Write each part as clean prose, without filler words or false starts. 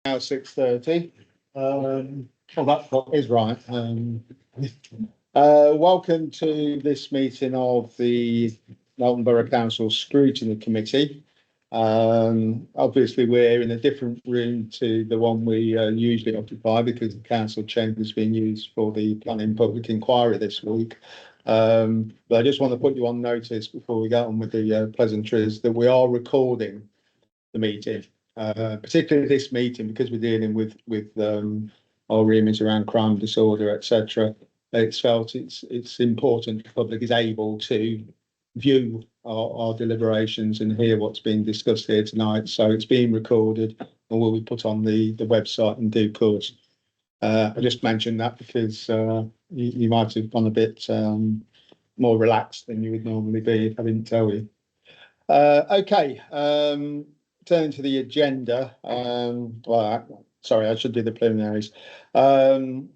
Now 6:30. Well, that is right. Welcome to this meeting of the Melton Borough Council Scrutiny Committee. Obviously, we're in a different room to the one we usually occupy because the council chamber has been used for the planning public inquiry this week. But I just want to put you on notice before we get on with the pleasantries that we are recording the meeting. Particularly this meeting, because we're dealing with our remit around crime, disorder, etc. It's felt it's important the public is able to view our deliberations and hear what's being discussed here tonight. So it's being recorded and will be put on the website in due course. I just mentioned that because you might have gone a bit more relaxed than you would normally be if I didn't tell you. Okay. Turning to the agenda, sorry, I should do the preliminaries. I've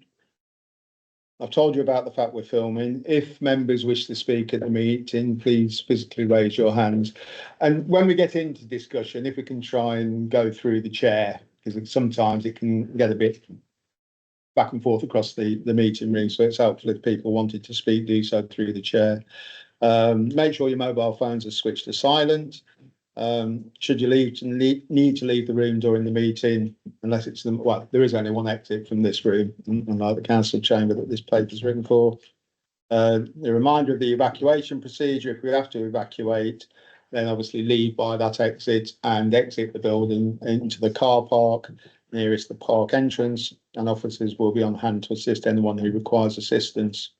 told you about the fact we're filming. If members wish to speak at the meeting, please physically raise your hands. And when we get into discussion, if we can try and go through the chair, because sometimes it can get a bit back and forth across the meeting room. So it's helpful if people wanted to speak, do so through the chair. Make sure your mobile phones are switched to silent. Should you need to leave the room during the meeting, unless it's there is only one exit from this room, unlike the council chamber that this paper is written for. A reminder of the evacuation procedure: if we have to evacuate, then obviously leave by that exit and exit the building into the car park nearest the park entrance, and officers will be on hand to assist anyone who requires assistance.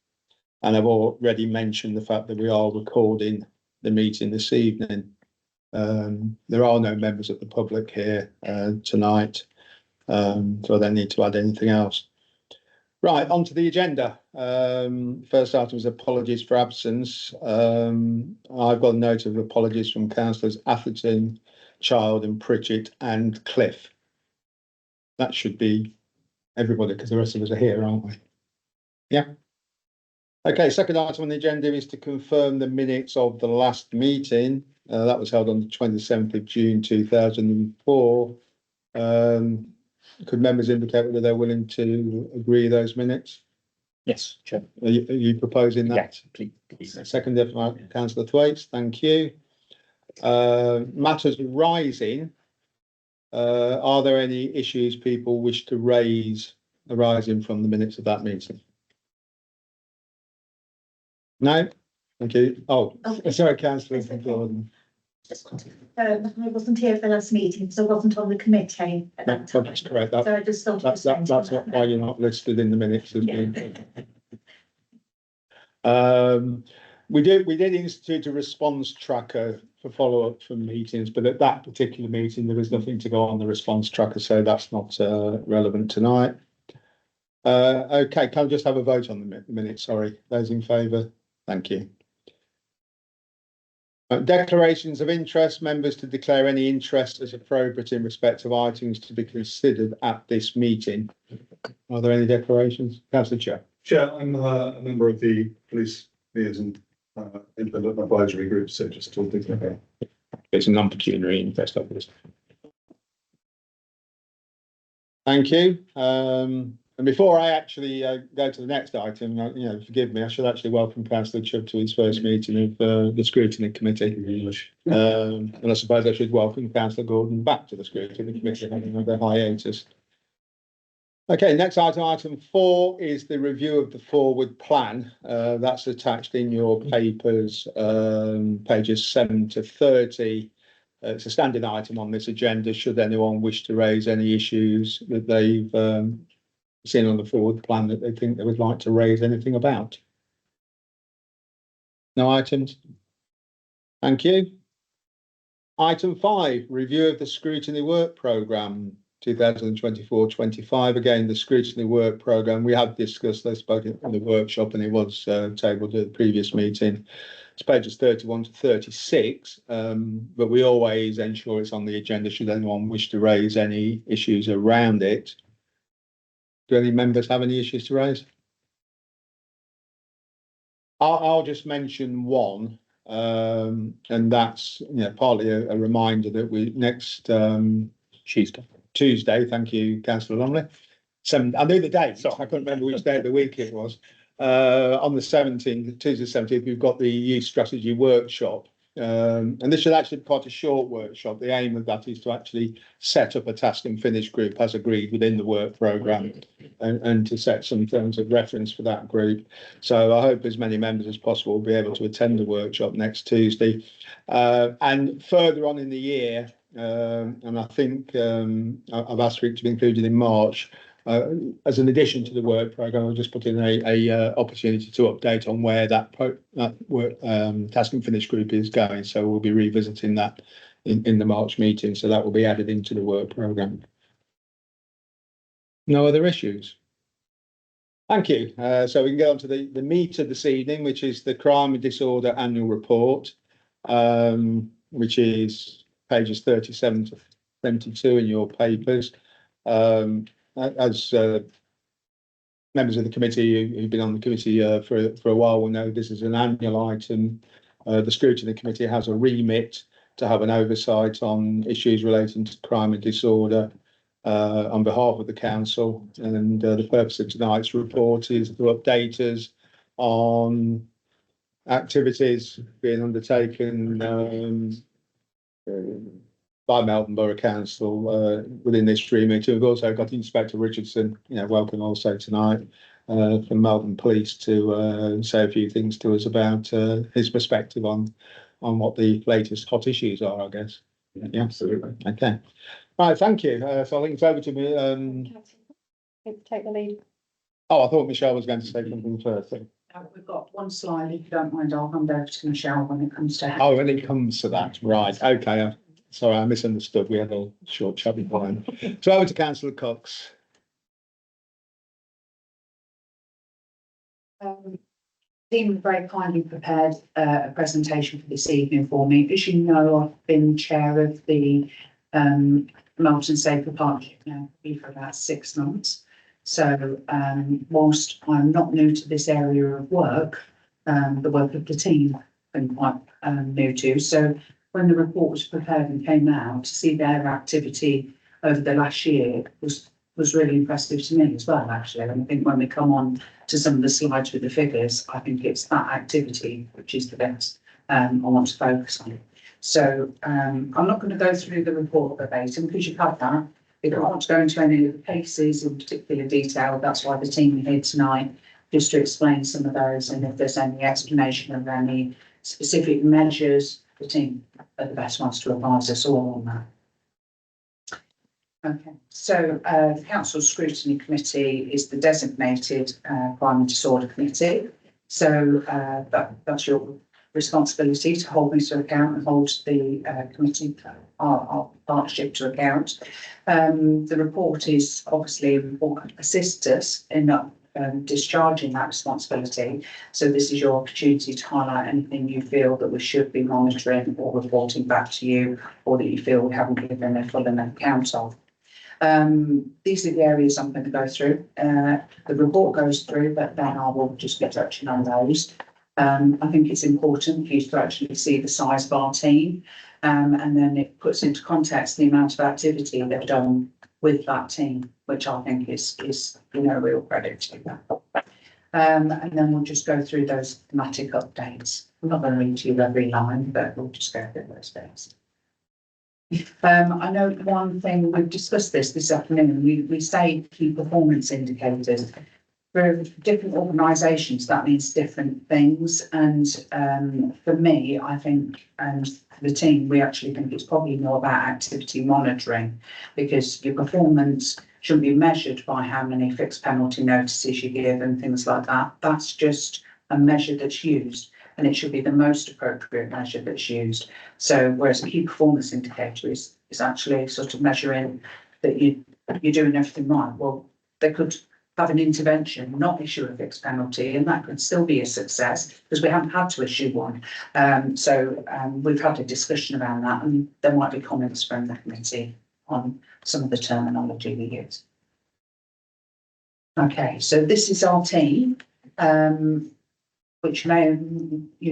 And I've already mentioned the fact that we are recording the meeting this evening. There are no members of the public here tonight, so I don't need to add anything else. Right, onto the agenda. First item is apologies for absence. I've got a note of apologies from councillors Atherton, Child and Pritchett and Cliff. That should be everybody because the rest of us are here, aren't we? Yeah. Okay, second item on the agenda is to confirm the minutes of the last meeting. That was held on the 27th of June 2004. Could members indicate whether they're willing to agree those minutes? Yes, Chair. Are you proposing that? Yeah, please. Seconded by Councillor Thwaites. Thank you. Matters rising. Are there any issues people wish to raise arising from the minutes of that meeting? No? Thank you. Oh, sorry, Councillor Gordon. I wasn't here for the last meeting, so I wasn't on the committee at that time. That's correct. So I just thought that's not why you're not listed in the minutes. We did institute a response tracker for follow-up from meetings, but at that particular meeting there was nothing to go on the response tracker, so that's not relevant tonight. Okay, can I just have a vote on the minutes? Sorry, those in favour? Thank you. Declarations of interest. Members to declare any interest as appropriate in respect of items to be considered at this meeting. Are there any declarations? Councillor Chair. Chair, I'm a member of the police liaison independent advisory group, so just talking about. It's a non-pecuniary interest, obviously. Thank you. And before I actually go to the next item, forgive me, I should actually welcome Councillor Chubb to his first meeting of the Scrutiny Committee. And I suppose I should welcome Councillor Gordon back to the Scrutiny Committee, having their hiatus. Okay, next item 4 is the review of the forward plan. That's attached in your papers, pages 7 to 30. It's a standing item on this agenda should anyone wish to raise any issues that they've seen on the forward plan that they think they would like to raise anything about. No items? Thank you. Item 5, review of the Scrutiny Work Programme 2024-25. Again, the Scrutiny Work Programme, we have discussed this both in the workshop and it was tabled at the previous meeting. It's pages 31 to 36, but we always ensure it's on the agenda should anyone wish to raise any issues around it. Do any members have any issues to raise? I'll just mention one, and that's partly a reminder that we next Tuesday Tuesday. Thank you, Councillor Lumley. I knew the date, so I couldn't remember which day of the week it was. On the 17th, Tuesday 17th, we've got the youth strategy workshop. And this should actually be quite a short workshop. The aim of that is to actually set up a task and finish group as agreed within the work programme and to set some terms of reference for that group. So I hope as many members as possible will be able to attend the workshop next Tuesday. And further on in the year, and I think I've asked for it to be included in March, as an addition to the work programme, I'll just put in a opportunity to update on where that work task and finish group is going. So we'll be revisiting that in the March meeting. So that will be added into the work programme. No other issues. Thank you. So we can go on to the meat of this evening, which is the Crime and Disorder Annual Report, which is pages 37 to 72 in your papers. As members of the committee who've been on the committee for a while will know, this is an annual item. The Scrutiny Committee has a remit to have an oversight on issues relating to crime and disorder on behalf of the council, and the purpose of tonight's report is to update us on activities being undertaken by Melbourne Borough Council within this remit. We've also got Inspector Richardson, welcome also tonight, from Melbourne Police to say a few things to us about his perspective on what the latest hot issues are, I guess. Yeah, absolutely. Okay. Right, thank you. So I think it's over to me. Take the lead. Oh, I thought Michelle was going to say something first. We've got one slide, if you don't mind, I'll hand over to Michelle when it comes to. Oh, when it comes to that, right, okay. Sorry, I misunderstood. We had a short chubby line. So over to Councillor Cox. Team very kindly prepared a presentation for this evening for me. As you know, I've been chair of the Melton Safer Partnership now for about 6 months. So whilst I'm not new to this area of work, the work of the team I'm quite new to. So when the report was prepared and came out, to see their activity over the last year was really impressive to me as well, actually. And I think when we come on to some of the slides with the figures, I think it's that activity which is the best I want to focus on. So I'm not going to go through the report verbatim because you've had that. If I want to go into any of the cases in particular detail, that's why the team are here tonight, just to explain some of those, and if there's any explanation of any specific measures, the team are the best ones to advise us all on that. Okay, so the Council Scrutiny Committee is the designated Crime and Disorder Committee. So that's your responsibility to hold me to account and hold the committee, our partnership to account. The report is obviously important to assist us in discharging that responsibility. So this is your opportunity to highlight anything you feel that we should be monitoring or reporting back to you, or that you feel we haven't given a full enough account of. These are the areas I'm going to go through. The report goes through, but then I will just be touching on those. I think it's important for you to actually see the size of our team, and then it puts into context the amount of activity they've done with that team, which I think is real credit to them. And then we'll just go through those thematic updates. I'm not going to read to you every line, but we'll just go through those bits. I know one thing, we've discussed this afternoon, we say key performance indicators. For different organisations, that means different things. And for me, I think, and the team, we actually think it's probably more about activity monitoring, because your performance shouldn't be measured by how many fixed penalty notices you give and things like that. That's just a measure that's used, and it should be the most appropriate measure that's used. So whereas a key performance indicator is actually sort of measuring that you're doing everything right. Well, they could have an intervention, not issue a fixed penalty, and that could still be a success because we haven't had to issue one. So we've had a discussion around that, and there might be comments from the committee on some of the terminology we use. Okay, so this is our team, which may,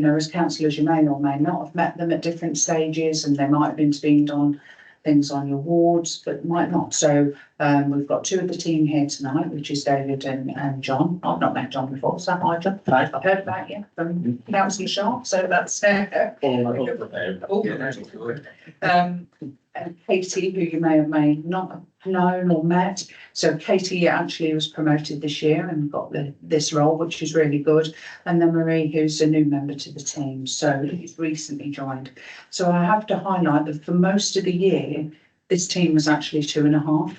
as councillors, you may or may not have met them at different stages, and they might have intervened on things on your wards, but might not. So we've got two of the team here tonight, which is David and John. I've not met John before, so hi John. I've heard about you from Council Sharp, so that's and Katie, who you may or may not have known or met. So Katie actually was promoted this year and got this role, which is really good. And then Marie, who's a new member to the team, so he's recently joined. So I have to highlight that for most of the year, this team was actually 2.5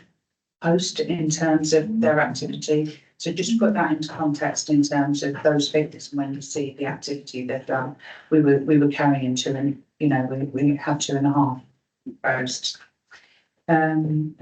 post in terms of their activity. So just to put that into context in terms of those figures, and when you see the activity they've done, we were carrying two, and we had 2.5 posts. And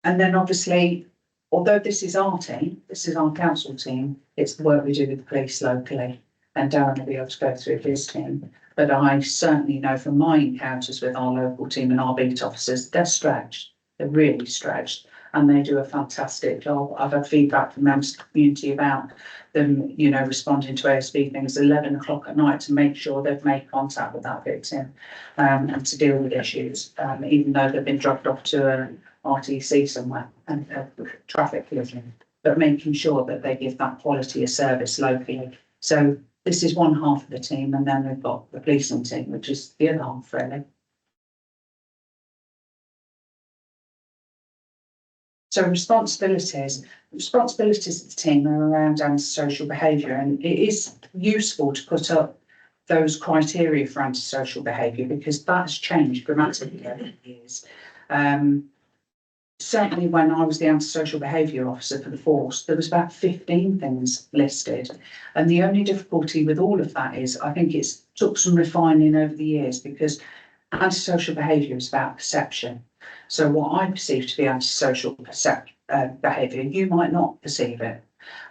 then obviously, although this is our team, this is our council team, it's the work we do with the police locally, and Darren will be able to go through his team. But I certainly know from my encounters with our local team and our beat officers, they're stretched, they're really stretched, and they do a fantastic job. I've had feedback from members of the community about them, responding to ASB things 11 o'clock at night to make sure they've made contact with that victim, and to deal with issues, even though they've been dropped off to an RTC somewhere and traffic collision, but making sure that they give that quality of service locally. So this is one half of the team, and then we've got the policing team, which is the other half really. So responsibilities of the team are around antisocial behaviour, and it is useful to put up those criteria for antisocial behaviour because that's changed dramatically over the years. Certainly when I was the antisocial behaviour officer for the force, there was about 15 things listed. And the only difficulty with all of that is I think it's took some refining over the years because antisocial behaviour is about perception. So what I perceive to be antisocial behaviour, you might not perceive it.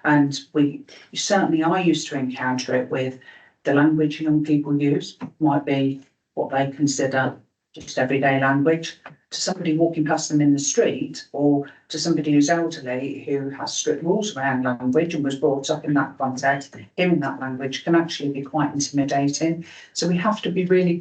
And I used to encounter it with the language young people use, might be what they consider just everyday language, to somebody walking past them in the street, or to somebody who's elderly who has strict rules around language and was brought up in that context. Hearing that language can actually be quite intimidating. So we have to be really,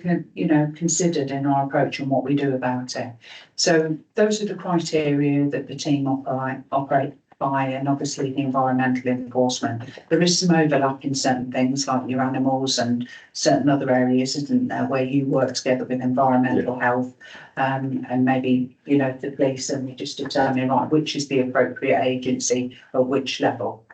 considered in our approach and what we do about it. So those are the criteria that the team operate by, and obviously the environmental enforcement. There is some overlap in certain things like your animals and certain other areas, isn't there, where you work together with environmental health, and maybe, the police, and we just determine, right, which is the appropriate agency at which level.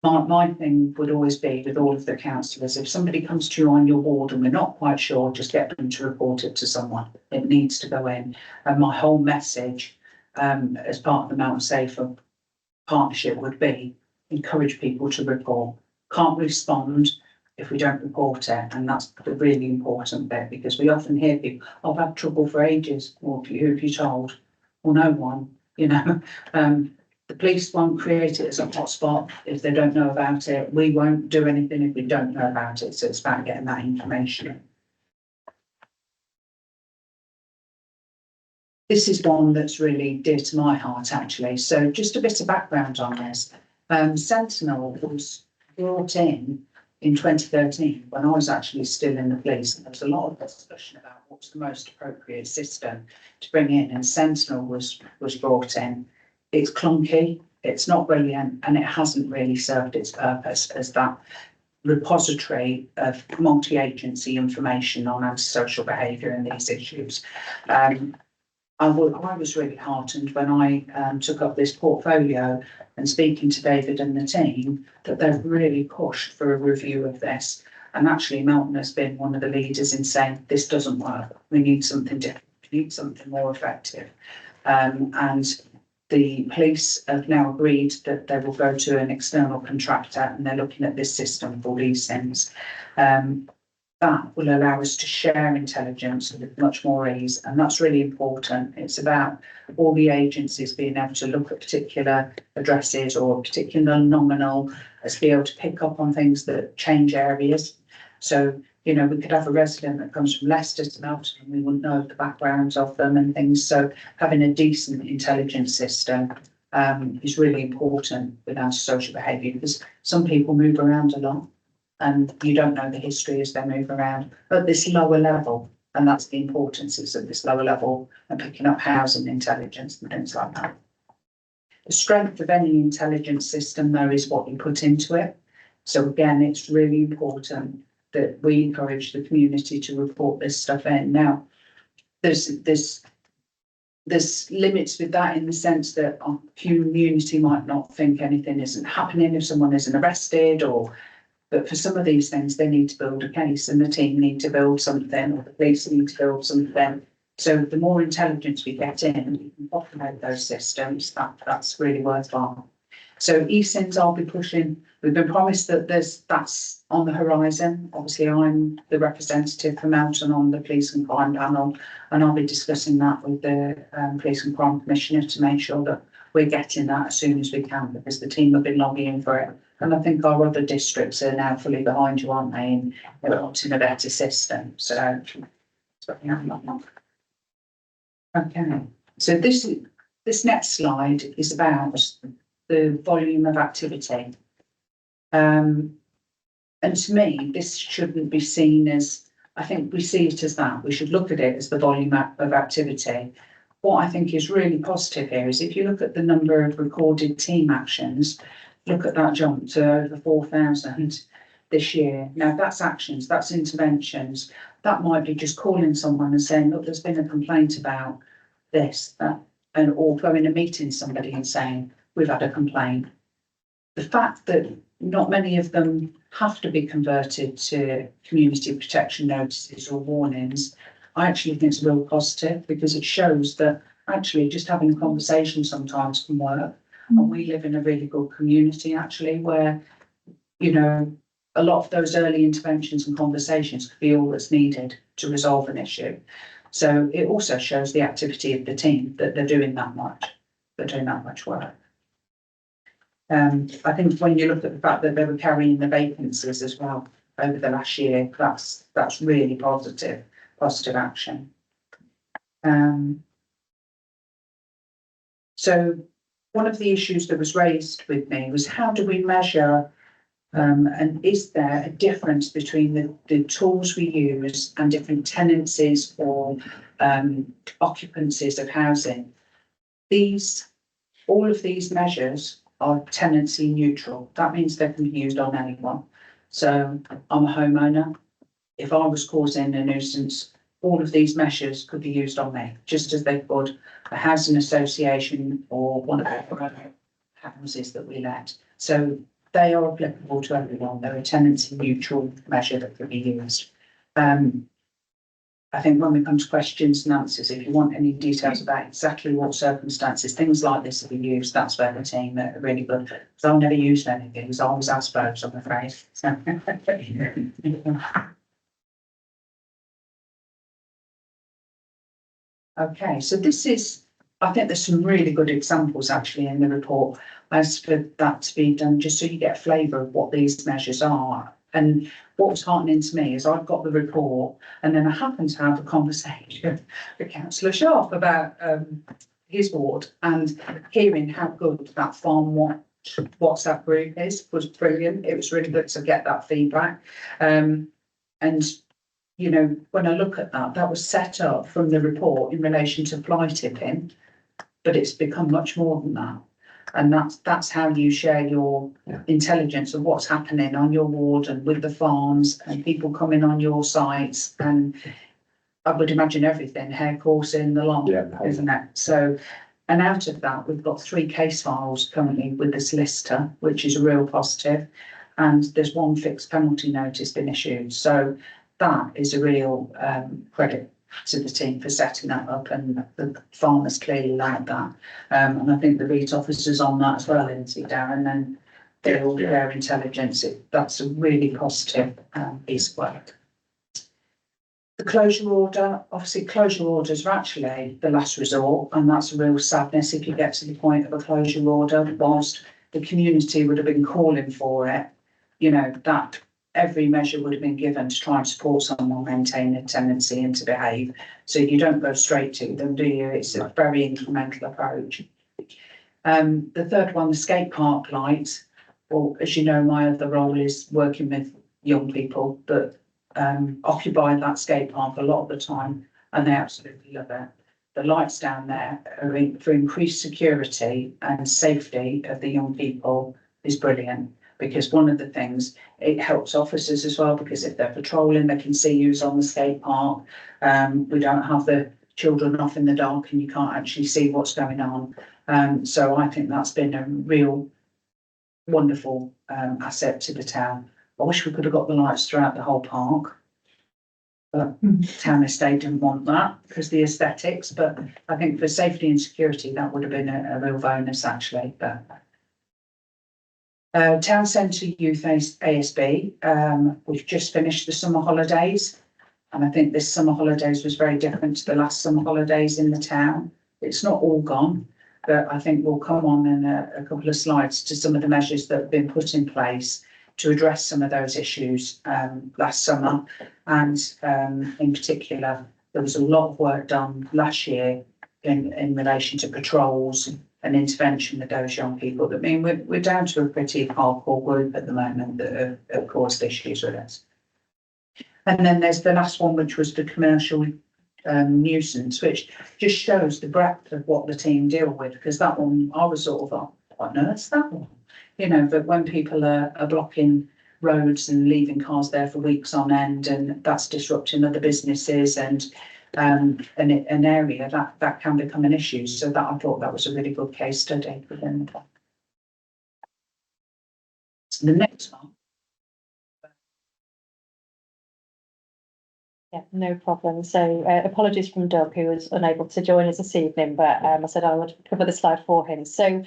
My thing would always be with all of the councillors, if somebody comes to you on your ward and we're not quite sure, just get them to report it to someone. It needs to go in. And my whole message, as part of the Mount Safer partnership, would be encourage people to report. Can't respond if we don't report it, and that's the really important bit, because we often hear people, I've had trouble for ages. Well, who have you told? Well, no one. The police won't create it as a hotspot if they don't know about it. We won't do anything if we don't know about it. So it's about getting that information. This is one that's really dear to my heart, actually. So just a bit of background on this. Sentinel was brought in 2013 when I was actually still in the police, and there was a lot of discussion about what's the most appropriate system to bring in, and Sentinel was brought in. It's clunky, it's not brilliant, and it hasn't really served its purpose as that repository of multi-agency information on antisocial behaviour and these issues. I was really heartened when I took up this portfolio and speaking to David and the team that they've really pushed for a review of this. And actually Melton has been one of the leaders in saying this doesn't work. We need something different. We need something more effective. And the police have now agreed that they will go to an external contractor, and they're looking at this system for these things. That will allow us to share intelligence with much more ease, and that's really important. It's about all the agencies being able to look at particular addresses or particular nominal, as be able to pick up on things that change areas. So, we could have a resident that comes from Leicester to Melton and we wouldn't know the backgrounds of them and things. So having a decent intelligence system is really important with antisocial behaviour, because some people move around a lot, and you don't know the history as they move around. At this lower level, And that's the importance is at this lower level and picking up housing intelligence and things like that. The strength of any intelligence system, though, is what you put into it. So again, it's really important that we encourage the community to report this stuff in. Now, there's limits with that in the sense that our community might not think anything isn't happening if someone isn't arrested, but for some of these things, they need to build a case and the team need to build something, or the police need to build something. So the more intelligence we get in, we can populate those systems. That's really worthwhile. So eSINs, I'll be pushing. We've been promised that that's on the horizon. Obviously, I'm the representative for Melton on the Police and Crime panel, and I'll be discussing that with the Police and Crime Commissioner to make sure that we're getting that as soon as we can, because the team have been lobbying for it. And I think our other districts are now fully behind you, aren't they, in wanting a better system. So, okay. So this next slide is about the volume of activity. And to me, this shouldn't be seen as, I think we see it as that. We should look at it as the volume of activity. What I think is really positive here is if you look at the number of recorded team actions, look at that jump to over 4,000 this year. Now that's actions, that's interventions. That might be just calling someone and saying, look, there's been a complaint about this, and or going and meeting somebody and saying, we've had a complaint. The fact that not many of them have to be converted to community protection notices or warnings, I actually think it's a real positive, because it shows that actually just having a conversation sometimes can work. And we live in a really good community actually, where, you know, a lot of those early interventions and conversations could be all that's needed to resolve an issue. So it also shows the activity of the team, that they're doing that much work. I think when you look at the fact that they were carrying the vacancies as well over the last year, that's really positive action. So one of the issues that was raised with me was, how do we measure and is there a difference between the tools we use and different tenancies or occupancies of housing? All of these measures are tenancy neutral. That means they can be used on anyone. So I'm a homeowner. If I was causing a nuisance, all of these measures could be used on me, just as they could a housing association or one of the houses that we let. So they are applicable to everyone. They're a tenancy neutral measure that can be used. I think when we come to questions and answers, if you want any details about exactly what circumstances things like this have been used, that's where the team are really good. Because I've never used anything, because I always ask those, I'm afraid. So. Okay, so this is, I think there's some really good examples actually in the report as for that to be done, just so you get a flavour of what these measures are. And what was heartening to me is I've got the report, and then I happened to have a conversation with Councillor Sharp about his ward, and hearing how good that farm WhatsApp group is was brilliant. It was really good to get that feedback. And you know, when I look at that, that was set up from the report in relation to fly tipping, but it's become much more than that. And that's how you share your intelligence of what's happening on your ward and with the farms and people coming on your sites. And I would imagine everything, hair coursing, the lot, isn't it? So, and out of that, we've got 3 case files currently with the solicitor, which is a real positive. And there's 1 fixed penalty notice been issued. So that is a real credit to the team for setting that up, and the farmers clearly like that. And I think the REIT officers on that as well, Lindsay, Darren, and they're all their intelligence. That's a really positive piece of work. The closure order, obviously closure orders are actually the last resort, and that's a real sadness if you get to the point of a closure order. Whilst the community would have been calling for it, you know, that every measure would have been given to try and support someone maintain a tenancy and to behave. So you don't go straight to them, do you? It's a very incremental approach. The third one, the skate park lights. Well, as you know, my other role is working with young people that occupy that skate park a lot of the time, and they absolutely love it. The lights down there for increased security and safety of the young people is brilliant, because one of the things, it helps officers as well, because if they're patrolling, they can see who's on the skate park. We don't have the children off in the dark and you can't actually see what's going on. So I think that's been a real wonderful asset to the town. I wish we could have got the lights throughout the whole park. But town estate didn't want that because the aesthetics, but I think for safety and security, that would have been a real bonus actually, but. Town Centre Youth ASB, we've just finished the summer holidays. And I think this summer holidays was very different to the last summer holidays in the town. It's not all gone, but I think we'll come on in a couple of slides to some of the measures that have been put in place to address some of those issues last summer. And in particular, there was a lot of work done last year in relation to patrols and intervention with those young people. I mean, we're down to a pretty hardcore group at the moment that have caused issues with us. And then there's the last one, which was the commercial nuisance, which just shows the breadth of what the team deal with, because that one, I was sort of like, what on earth's that one? You know, but when people are blocking roads and leaving cars there for weeks on end, and that's disrupting other businesses and an area that can become an issue. So that I thought that was a really good case study within the. So the next one. Yeah, no problem. So apologies from Doug, who was unable to join us this evening, but I said I would cover the slide for him. So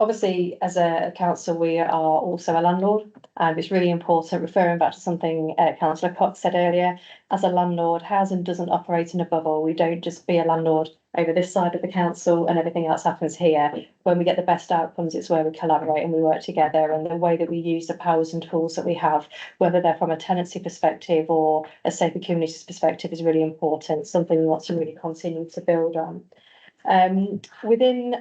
obviously, as a council, we are also a landlord, and it's really important, referring back to something Councillor Cox said earlier, as a landlord, housing doesn't operate in a bubble. We don't just be a landlord over this side of the council and everything else happens here. When we get the best outcomes, it's where we collaborate and we work together, and the way that we use the powers and tools that we have, whether they're from a tenancy perspective or a safer communities perspective, is really important, something we want to really continue to build on. Within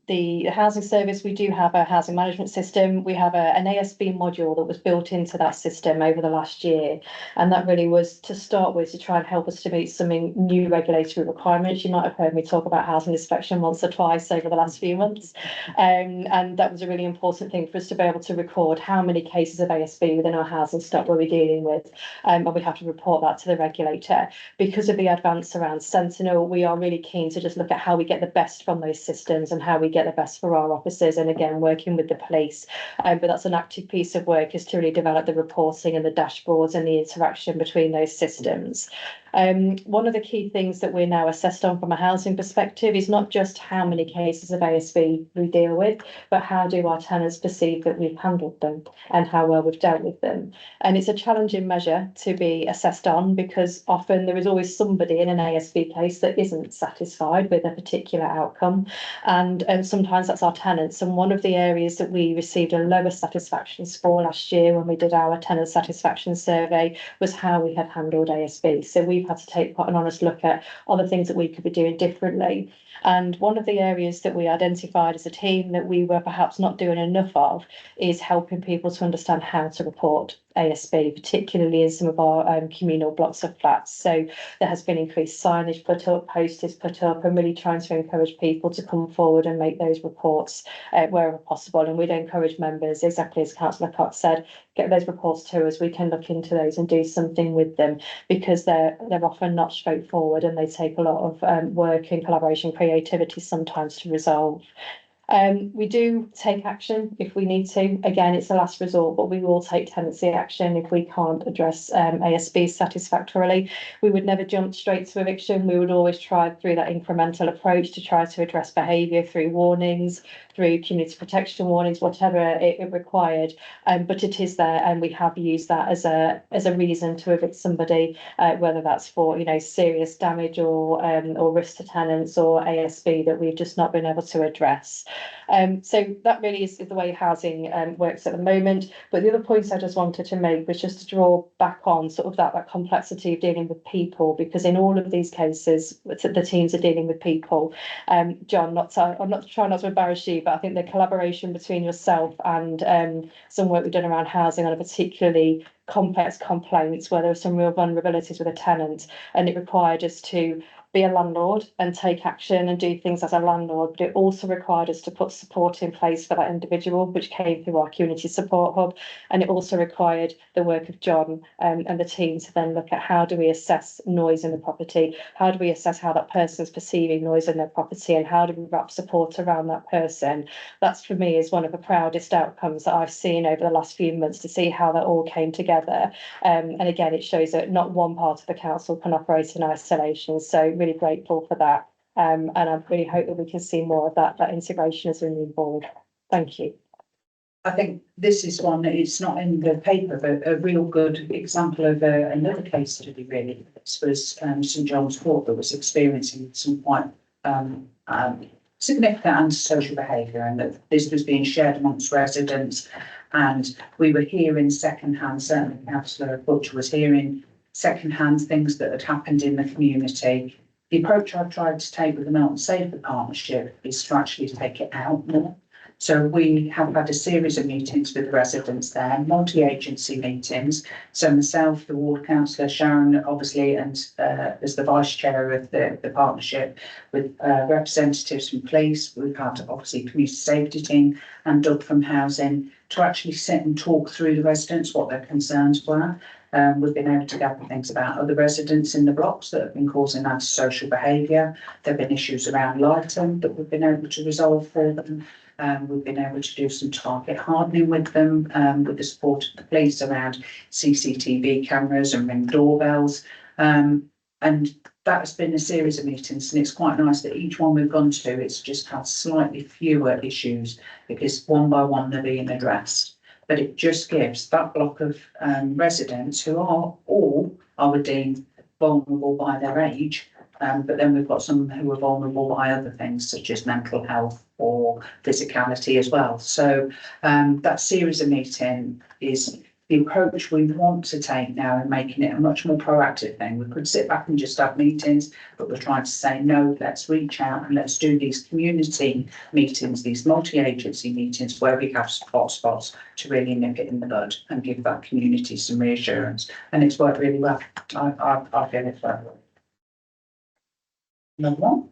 the housing service, we do have a housing management system. We have an ASB module that was built into that system over the last year, and that really was to start with to try and help us to meet some new regulatory requirements. You might have heard me talk about housing inspection once or twice over the last few months, and that was a really important thing for us to be able to record how many cases of ASB within our housing stock were we dealing with, and we have to report that to the regulator. Because of the advance around Sentinel, we are really keen to just look at how we get the best from those systems and how we get the best for our officers, and again working with the police, but that's an active piece of work, is to really develop the reporting and the dashboards and the interaction between those systems. One of the key things that we're now assessed on from a housing perspective is not just how many cases of ASB we deal with, but how do our tenants perceive that we've handled them and how well we've dealt with them. And it's a challenging measure to be assessed on, because often there is always somebody in an ASB case that isn't satisfied with a particular outcome, and sometimes that's our tenants. And one of the areas that we received a lower satisfaction score last year when we did our tenant satisfaction survey was how we had handled ASB. So we've had to take quite an honest look at other things that we could be doing differently. And one of the areas that we identified as a team that we were perhaps not doing enough of is helping people to understand how to report ASB, particularly in some of our communal blocks of flats. So there has been increased signage put up, posters put up, and really trying to encourage people to come forward and make those reports wherever possible. And we'd encourage members, exactly as Councillor Cox said, get those reports to us. We can look into those and do something with them, because they're often not straightforward and they take a lot of work and collaboration, creativity sometimes to resolve. We do take action if we need to. Again, it's a last resort, but we will take tenancy action if we can't address ASB satisfactorily. We would never jump straight to eviction. We would always try through that incremental approach to try to address behaviour through warnings, through community protection warnings, whatever it required. But it is there, and we have used that as a reason to evict somebody, whether that's for serious damage or risk to tenants or ASB that we've just not been able to address. So that really is the way housing works at the moment. But the other points I just wanted to make was just to draw back on sort of that complexity of dealing with people, because in all of these cases, the teams are dealing with people. John, I'm not trying not to embarrass you, but but I think the collaboration between yourself and some work we've done around housing on a particularly complex complaints where there were some real vulnerabilities with a tenant, and it required us to be a landlord and take action and do things as a landlord, but it also required us to put support in place for that individual, which came through our community support hub. And it also required the work of John and the team to then look at how do we assess noise in the property, how do we assess how that person's perceiving noise in their property, and how do we wrap support around that person. That's for me is one of the proudest outcomes that I've seen over the last few months, to see how that all came together. And again, it shows that not one part of the council can operate in isolation. So really grateful for that. And I really hope that we can see more of that integration as we move forward. Thank you. I think this is one that it's not in the paper, but a real good example of another case study really. This was St John's Court that was experiencing some quite significant antisocial behaviour, and that this was being shared amongst residents. And we were hearing secondhand, certainly Councillor Butcher was hearing secondhand things that had happened in the community. The approach I've tried to take with the Melton Safer Partnership is to actually take it out more. So we have had a series of meetings with the residents there, multi-agency meetings. So myself, the ward councillor, Sharon, obviously, and as the vice chair of the partnership, with representatives from police. We've had obviously community safety team and Doug from housing to actually sit and talk through the residents, what their concerns were. We've been able to gather things about other residents in the blocks that have been causing antisocial behaviour. There have been issues around lighting that we've been able to resolve for them. We've been able to do some target hardening with them, with the support of the police around CCTV cameras and ring doorbells. And that has been a series of meetings, and it's quite nice that each one we've gone to, it's just had slightly fewer issues because one by one they're being addressed. But it just gives that block of residents who are all, I would deem, vulnerable by their age. But then we've got some who are vulnerable by other things such as mental health or physicality as well. So that series of meeting is the approach we want to take now and making it a much more proactive thing. We could sit back and just have meetings, but we're trying to say, no, let's reach out and let's do these community meetings, these multi-agency meetings where we have hotspots to really nip it in the bud and give that community some reassurance. And it's worked really well. I feel it's worked well. Another one.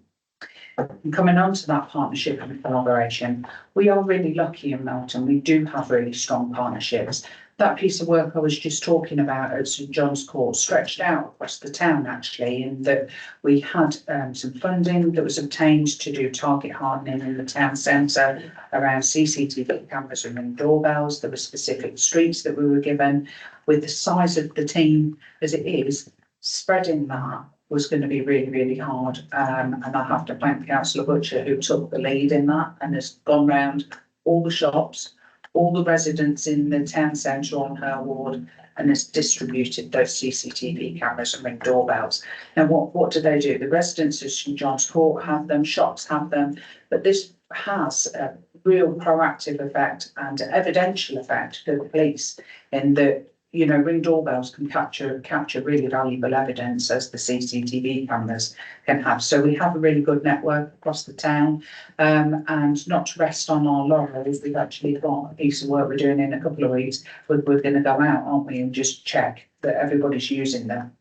And coming on to that partnership and collaboration, we are really lucky in Melton. We do have really strong partnerships. That piece of work I was just talking about at St John's Court stretched out across the town actually, in that we had some funding that was obtained to do target hardening in the town centre around CCTV cameras and ring doorbells. There were specific streets that we were given. With the size of the team as it is, spreading that was going to be really, really hard. And I have to thank Councillor Butcher who took the lead in that and has gone round all the shops, all the residents in the town centre on her ward, and has distributed those CCTV cameras and ring doorbells. Now, what do? The residents of St John's Court have them, shops have them, but this has a real proactive effect and evidential effect for the police in that, you know, ring doorbells can capture really valuable evidence as the CCTV cameras can have. So we have a really good network across the town, and not to rest on our laurels, we've actually got a piece of work we're doing in a couple of weeks. We're going to go out, aren't we, and just check that everybody's using them,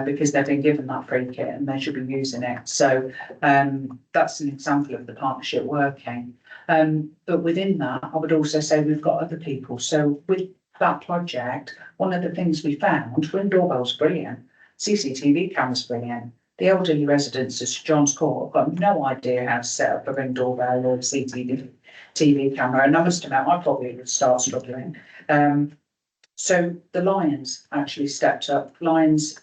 because they've been given that free kit and they should be using it. So that's an example of the partnership working. But within that, I would also say we've got other people. So with that project, one of the things we found, ring doorbells brilliant, CCTV cameras brilliant. The elderly residents of St John's Court have got no idea how to set up a ring doorbell or a CCTV camera, and I must admit I probably would start struggling. So the Lions actually stepped up. Lions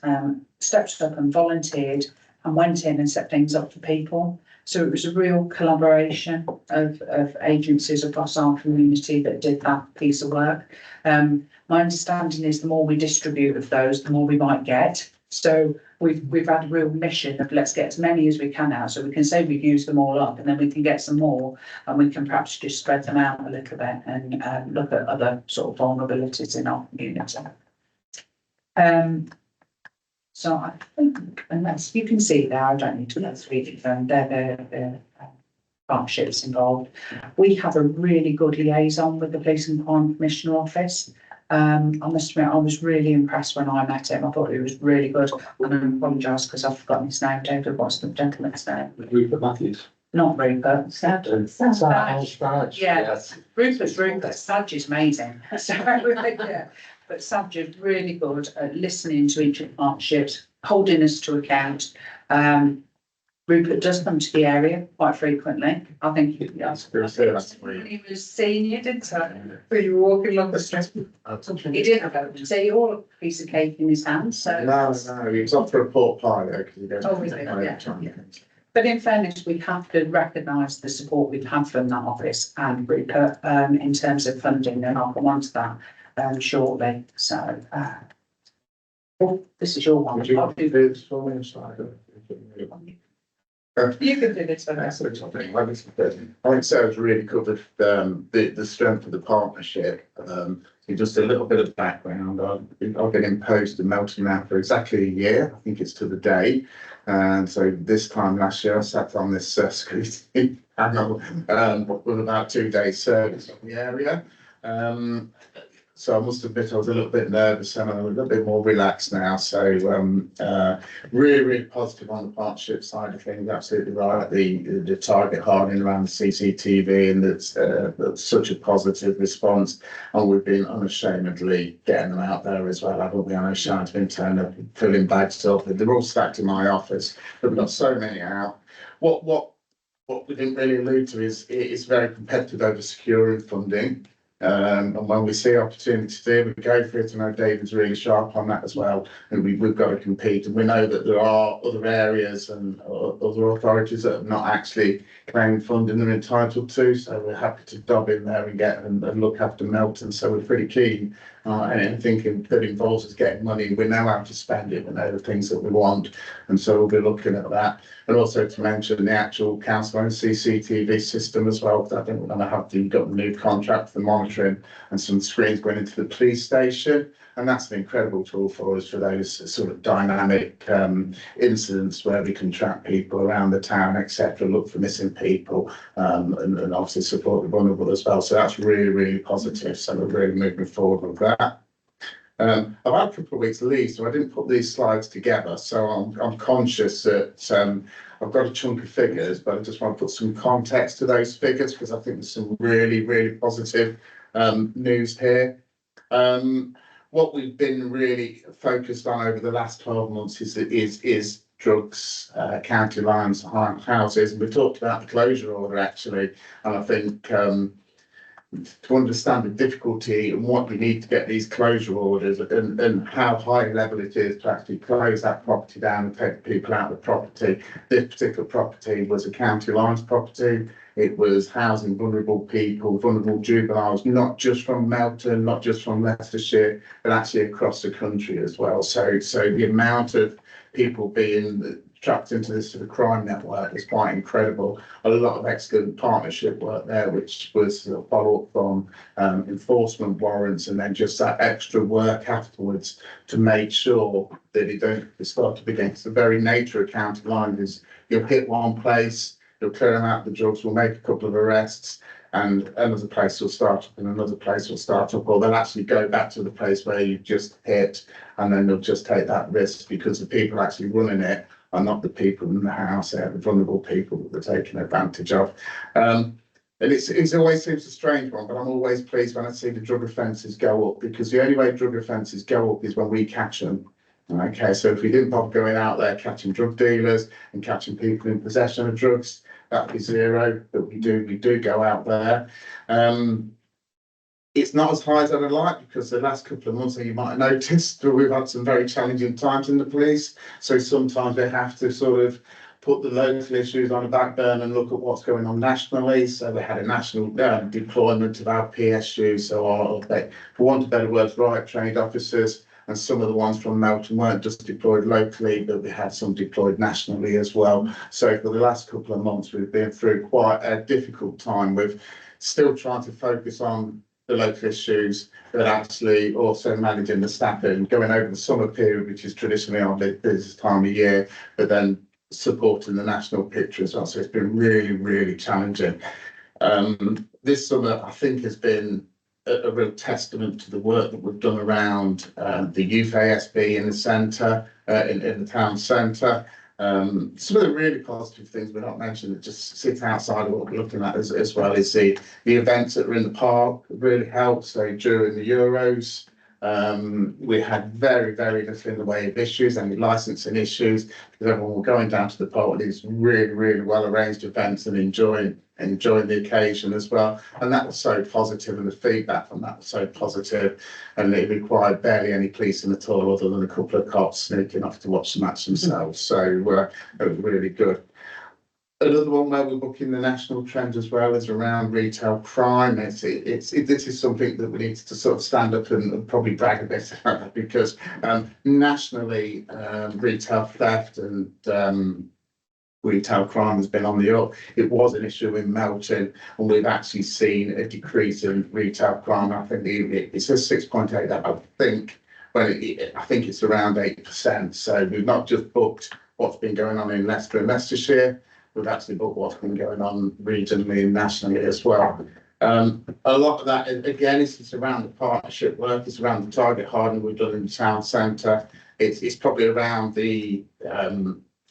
stepped up and volunteered and went in and set things up for people. So it was a real collaboration of agencies across our community that did that piece of work. My understanding is the more we distribute of those, the more we might get. So we've had a real mission of let's get as many as we can out, so we can say we've used them all up, and then we can get some more, and we can perhaps just spread them out a little bit and look at other sort of vulnerabilities in our community. So I think, unless you can see there, I don't need to go through them. They're partnerships involved. We have a really good liaison with the Police and Crime Commissioner Office. I must admit, I was really impressed when I met him. I thought he was really good. And I apologise because I've forgotten his name. David, what's the gentleman's name? Rupert Matthews. Not Rupert. Sadge. Sadge. Yeah, Rupert. Sadge is amazing. So, yeah. But Sadge is really good at listening to each of the partnerships, holding us to account. Rupert does come to the area quite frequently. I think he was senior, didn't he? When you were walking along the street. He didn't have a tea or a piece of cake in his hand, so. No, he was up for a pork pie though, because he goes. Oh, was it? Yeah. But in fairness, we have to recognise the support we've had from that office and Rupert, in terms of funding, and I'll come on to that, shortly, so, oh, this is your one. Would you I'll like do- to do this for me inside? You can do this for That's us. the thing. I think Sarah's really covered the strength of the partnership. So just a little bit of background. I've been in post in Melton now for exactly a year. I think it's to the day. And so this time last year, I sat on this scrutiny panel with about 2 days service on the area. So I must admit I was a little bit nervous and I'm a little bit more relaxed now. So really positive on the partnership side of things. Absolutely right. The target hardening around the CCTV, and that's such a positive response. And we've been unashamedly getting them out there as well. Haven't we? I know Shannon's been turning up, filling bags up. They're all stacked in my office. But we've got so many out. What we didn't really allude to is it's very competitive over securing funding. And when we see opportunity to do, we go for it. I know David's really sharp on that as well. And we've got to compete. And we know that there are other areas and other authorities that have not actually claimed funding they're entitled to. So we're happy to dob in there and get and look after Melton. So we're pretty keen. And thinking that involves us getting money. We know how to spend it. We know the things that we want. And so we'll be looking at that. And also to mention the actual council owned CCTV system as well, because I think we're going to have to got the new contract for monitoring and some screens going into the police station. And that's an incredible tool for us for those sort of dynamic incidents where we can track people around the town, etc., look for missing people, and obviously support the vulnerable as well. So that's really positive. So we're really moving forward with that. I've had a couple of weeks leave, so I didn't put these slides together. So I'm conscious that I've got a chunk of figures, but I just want to put some context to those figures because I think there's some really positive news here. What we've been really focused on over the last 12 months is drugs, county lines, houses, and we talked about the closure order actually, and I think to understand the difficulty and what you need to get these closure orders and how high level it is to actually close that property down and take people out of the property. This particular property was a county lines property. It was housing vulnerable people, vulnerable juveniles, not just from Melton, not just from Leicestershire, but actually across the country as well. So the amount of people being trapped into this sort of crime network is quite incredible. A lot of excellent partnership work there, which was followed from enforcement warrants and then just that extra work afterwards to make sure that it don't start up against the very nature of county line is you'll hit one place, you'll clear them out the drugs, we'll make a couple of arrests, and another place will start up and another place will start up, or they'll actually go back to the place where you just hit, and then they'll just take that risk because the people actually running it are not the people in the house, they're the vulnerable people that they're taking advantage of. And it always seems a strange one, but I'm always pleased when I see the drug offences go up, because the only way drug offences go up is when we catch them. Okay, so if we didn't bother going out there catching drug dealers and catching people in possession of drugs, that'd be zero, but we do go out there. It's not as high as I'd like because the last couple of months, you might have noticed, we've had some very challenging times in the police. So sometimes they have to sort of put the local issues on the back burner and look at what's going on nationally. So we had a national deployment of our PSU, so for want of better words, riot trained officers. And some of the ones from Melton weren't just deployed locally, but we had some deployed nationally as well. So for the last couple of months, we've been through quite a difficult time with still trying to focus on the local issues, but actually also managing the staffing, going over the summer period, which is traditionally our busiest time of year, but then supporting the national picture as well. So it's been really, really challenging. This summer, I think, has been a real testament to the work that we've done around the youth ASB in the centre, in the town centre. Some of the really positive things we're not mentioning that just sit outside of what we're looking at as well is the events that are in the park really helped. So during the Euros, we had very, very little in the way of issues, any licensing issues, because everyone were going down to the park with these really, really well arranged events and enjoying the occasion as well. And that was so positive, and the feedback from that was so positive, and it required barely any policing at all, other than a couple of cops sneaking off to watch the match themselves. So it was really good. Another one where we're booking the national trend as well is around retail crime. This is something that we need to sort of stand up and probably brag a bit about, because nationally retail theft and retail crime has been on the up. It was an issue in Melton, and we've actually seen a decrease in retail crime. I think it says 6.8. I think, well, I think it's around 8%. So we've not just booked what's been going on in Leicester and Leicestershire. We've actually booked what's been going on regionally and nationally as well. A lot of that, again, is around the partnership work. It's around the target hardening we've done in the town centre. It's probably around the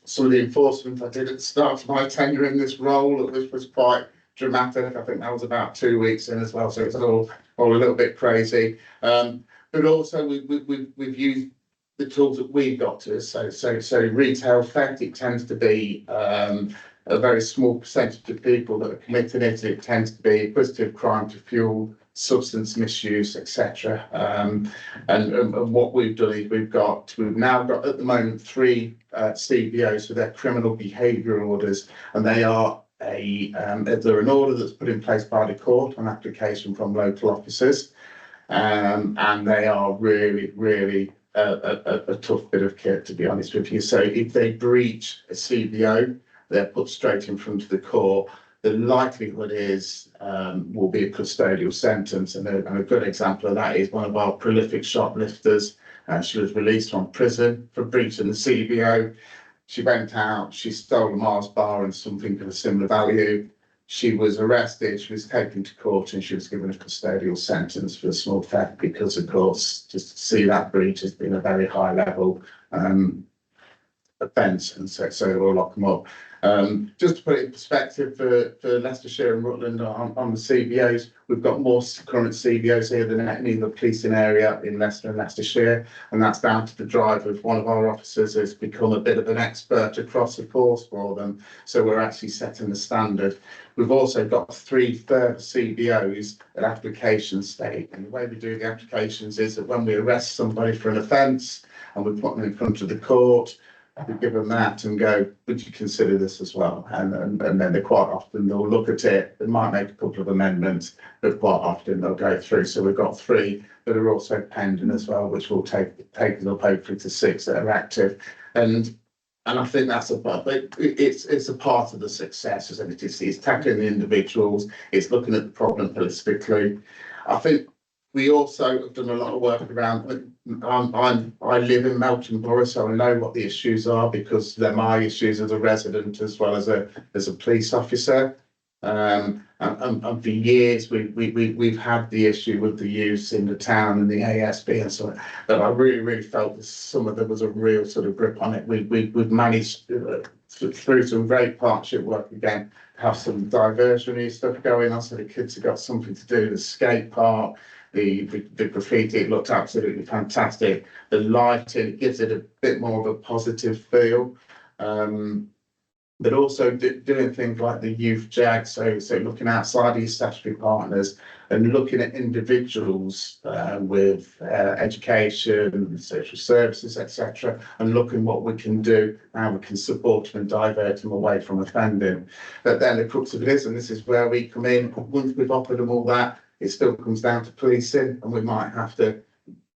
some of the enforcement I did at the start of my tenure in this role, which was quite dramatic. I think that was about 2 weeks in as well, so it's all a little bit crazy. But also we've used the tools that we've got to us. So retail theft, it tends to be a very small percentage of people that are committing it. It tends to be acquisitive crime to fuel substance misuse, etc. And what we've done is we've now got at the moment 3 CBOs for their criminal behaviour orders, and they are they're an order that's put in place by the court on application from local officers, and they are really a tough bit of kit, to be honest with you. So if they breach a CBO, they're put straight in front of the court. The likelihood is will be a custodial sentence, and a good example of that is one of our prolific shoplifters. She was released from prison for breaching the CBO. She went out, she stole a Mars bar and something of a similar value. She was arrested, she was taken to court, and she was given a custodial sentence for a small theft, because, of course, just to see that breach has been a very high level offence, and so we'll lock them up. Just to put it in perspective for Leicestershire and Rutland on the CBOs, we've got more current CBOs here than any other policing area in Leicester and Leicestershire, and that's down to the drive of one of our officers who's become a bit of an expert across the force for them. So we're actually setting the standard. We've also got 3 further CBOs at application stage, and the way we do the applications is that when we arrest somebody for an offence and we put them in front of the court, we give them that and go, would you consider this as well? And then they quite often they'll look at it, they might make a couple of amendments, but quite often they'll go through. So we've got 3 that are also pending as well, which will take it up hopefully to 6 that are active. And I think that's it's a part of the success, isn't it? It's tackling the individuals, it's looking at the problem holistically. I think we also have done a lot of work around. I live in Melton Borough, so I know what the issues are, because they're my issues as a resident as well as a police officer. And for years we've had the issue with the use in the town and the ASB and so on. But I really felt that some of there was a real sort of grip on it. We've managed through some great partnership work again, have some diversionary stuff going on, so the kids have got something to do. The skate park, the graffiti, it looked absolutely fantastic. The lighting, it gives it a bit more of a positive feel. But also doing things like the youth jag, so looking outside these statutory partners and looking at individuals with education, social services, etc., and looking what we can do, how we can support them and divert them away from offending. But then the crux of it is, and this is where we come in, once we've offered them all that, it still comes down to policing, and we might have to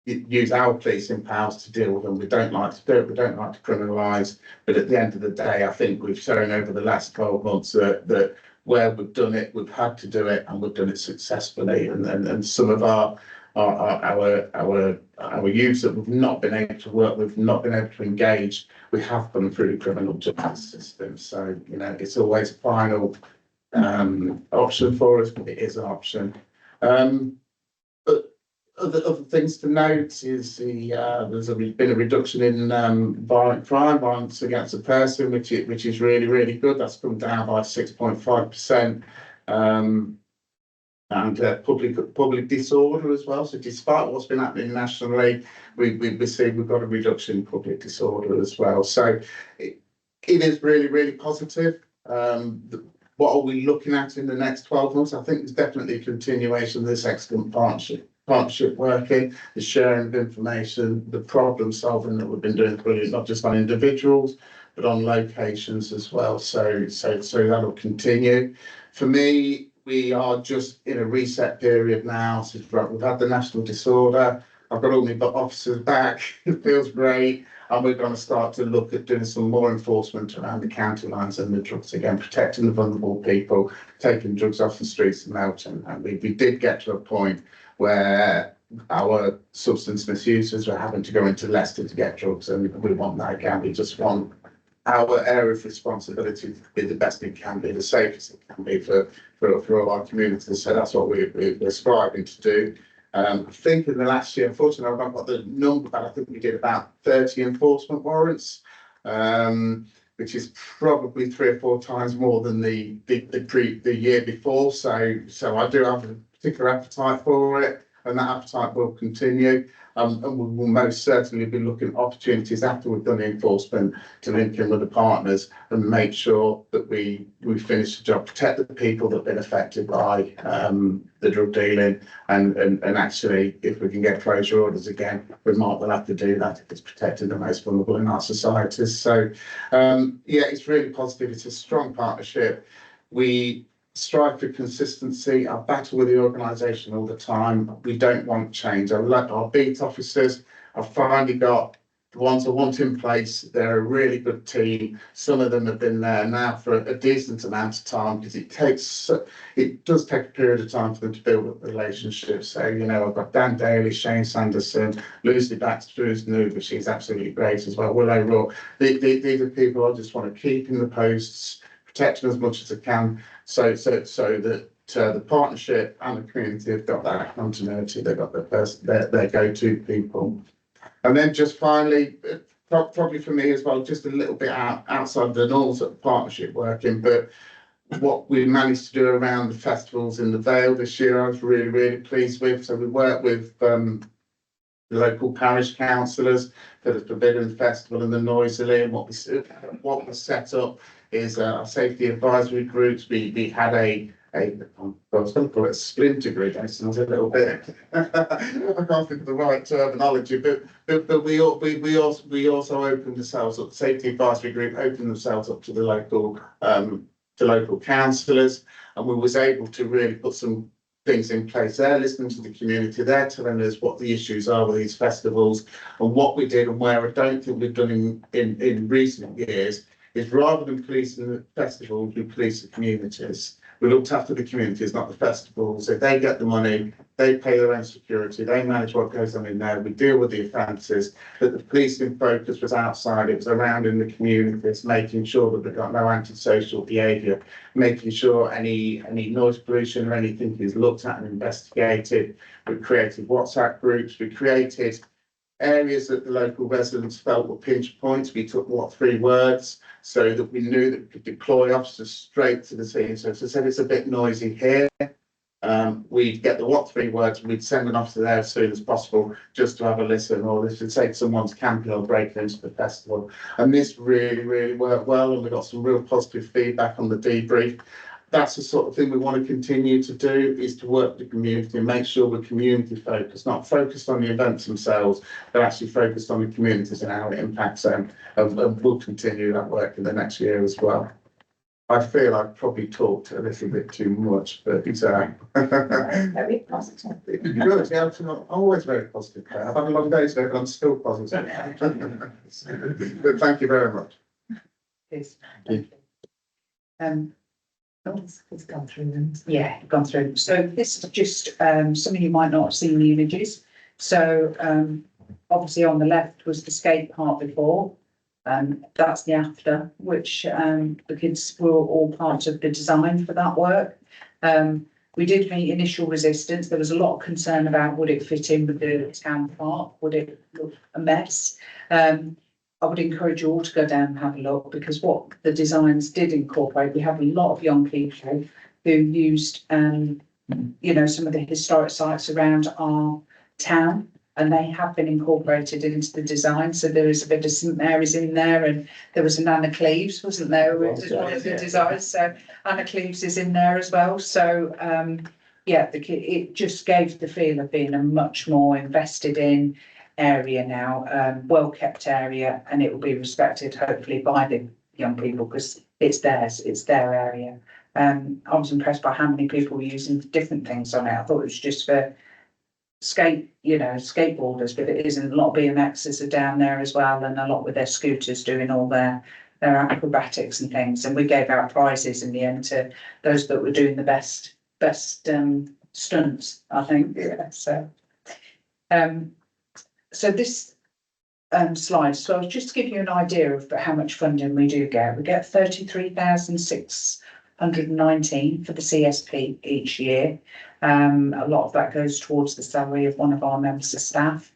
use our policing powers to deal with them. We don't like to do it, we don't like to criminalise, but at the end of the day, I think we've shown over the last 12 months that where we've done it, we've had to do it, and we've done it successfully. And some of our our youths that we've not been able to work with, not been able to engage, we have them through the criminal justice system. So, you know, it's always a final option for us, but it is an option. But other things to note is there's been a reduction in violent crime, violence against a person, which is really good. That's come down by 6.5%. And public disorder as well. So despite what's been happening nationally, we see we've got a reduction in public disorder as well. So it is really positive. What are we looking at in the next 12 months? I think there's definitely a continuation of this excellent partnership working, the sharing of information, the problem solving that we've been doing brilliant, not just on individuals, but on locations as well. So that'll continue. For me, we are just in a reset period now. So we've had the national disorder. I've got all my officers back. It feels great. And we're going to start to look at doing some more enforcement around the county lines and the drugs again, protecting the vulnerable people, taking drugs off the streets of Melton. And we did get to a point where our substance misusers were having to go into Leicester to get drugs, and we want that again. We just want our area of responsibility to be the best it can be, the safest it can be for all our communities. So that's what we're striving to do. I think in the last year, unfortunately, I've not got the number, but I think we did about 30 enforcement warrants, which is probably 3 or 4 times more than the year before. So I do have a particular appetite for it, and that appetite will continue. And we will most certainly be looking at opportunities after we've done the enforcement to link in with the partners and make sure that we finish the job, protect the people that have been affected by the drug dealing, and actually, if we can get closure orders again, we might well have to do that if it's protecting the most vulnerable in our societies. So, yeah, it's really positive. It's a strong partnership. We strive for consistency. I battle with the organisation all the time. We don't want change. Our beat officers, I've finally got the ones I want in place. They're a really good team. Some of them have been there now for a decent amount of time, because it does take a period of time for them to build up relationships. So, you know, I've got Dan Daly, Shane Sanderson, Lucy Baxter, who's new, but she's absolutely great as well. Willow Rourke. These are people I just want to keep in the posts, protect them as much as I can, so that the partnership and the community have got that continuity. They've got their go-to people. And then just finally, probably for me as well, just a little bit outside the normal sort of partnership working, but what we managed to do around the festivals in the Vale this year, I was really pleased with. So we worked with the local parish councillors for the Forbidden Festival and the Noisily, and what was set up is our safety advisory groups. We had I was going to call it a splinter group. That sounds a little bit. I can't think of the right terminology, but we also opened ourselves up. The safety advisory group opened themselves up to the local councillors, and we was able to really put some things in place there, listening to the community. They're telling us what the issues are with these festivals, and what we did, and where I don't think we've done in recent years, is rather than policing the festivals, we police the communities. We looked after the communities, not the festivals. If they get the money, they pay their own security, they manage what goes on in there, we deal with the offences. But the policing focus was outside, it was around in the communities, making sure that they've got no antisocial behaviour, making sure any noise pollution or anything is looked at and investigated. We created WhatsApp groups, we created areas that the local residents felt were pinch points. We took 3 words so that we knew that we could deploy officers straight to the scene. So as I said, it's a bit noisy here. We'd get the 3 words, and we'd send an officer there as soon as possible just to have a listen, or if it's say someone's camping or breaking into the festival. And this really worked well, and we got some real positive feedback on the debrief. That's the sort of thing we want to continue to do, is to work with the community and make sure we're community focused, not focused on the events themselves, but actually focused on the communities and how it impacts them. And we'll continue that work in the next year as well. I feel I've probably talked a little bit too much, but Very positive. Good, yeah, I'm always very positive. I've had a long day today, but I'm still positive. But thank you very much. Yes. Thank It's gone through them. Yeah, gone through. So this is just some of you might not have seen the images. So obviously on the left was the skate park before. That's the after, which the kids were all part of the design for that work. We did meet initial resistance. There was a lot of concern about would it fit in with the town park? Would it look a mess? I would encourage you all to go down and have a look, because what the designs did incorporate, we have a lot of young people who used, you know, some of the historic sites around our town, and they have been incorporated into the design. So there is a bit of St Mary's in there, and there was an Anna Cleves, wasn't there, with one of the designs? So Anna Cleves is in there as well. So yeah, it just gave the feel of being a much more invested in area now, well kept area, and it will be respected hopefully by the young people because it's theirs, it's their area. I was impressed by how many people were using different things on it. I thought it was just for skateboarders, but it isn't. A lot of BMXs are down there as well, and a lot with their scooters doing all their acrobatics and things. And we gave out prizes in the end to those that were doing the best stunts, I think. Yeah. So this slide, so just to give you an idea of how much funding we do get. We get 33,619 for the CSP each year. A lot of that goes towards the salary of one of our members of staff.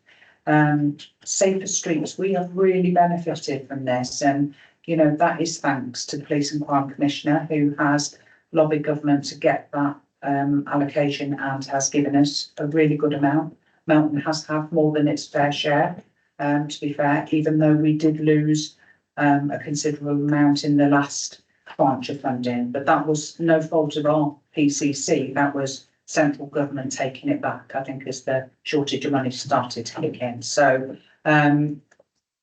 Safer streets, we have really benefited from this, and you know that is thanks to the Police and Crime Commissioner, who has lobbied government to get that allocation and has given us a really good amount. Melton has had more than its fair share, to be fair, even though we did lose a considerable amount in the last tranche of funding, but that was no fault of our PCC. That was central government taking it back, I think, as the shortage of money started to kick in. So,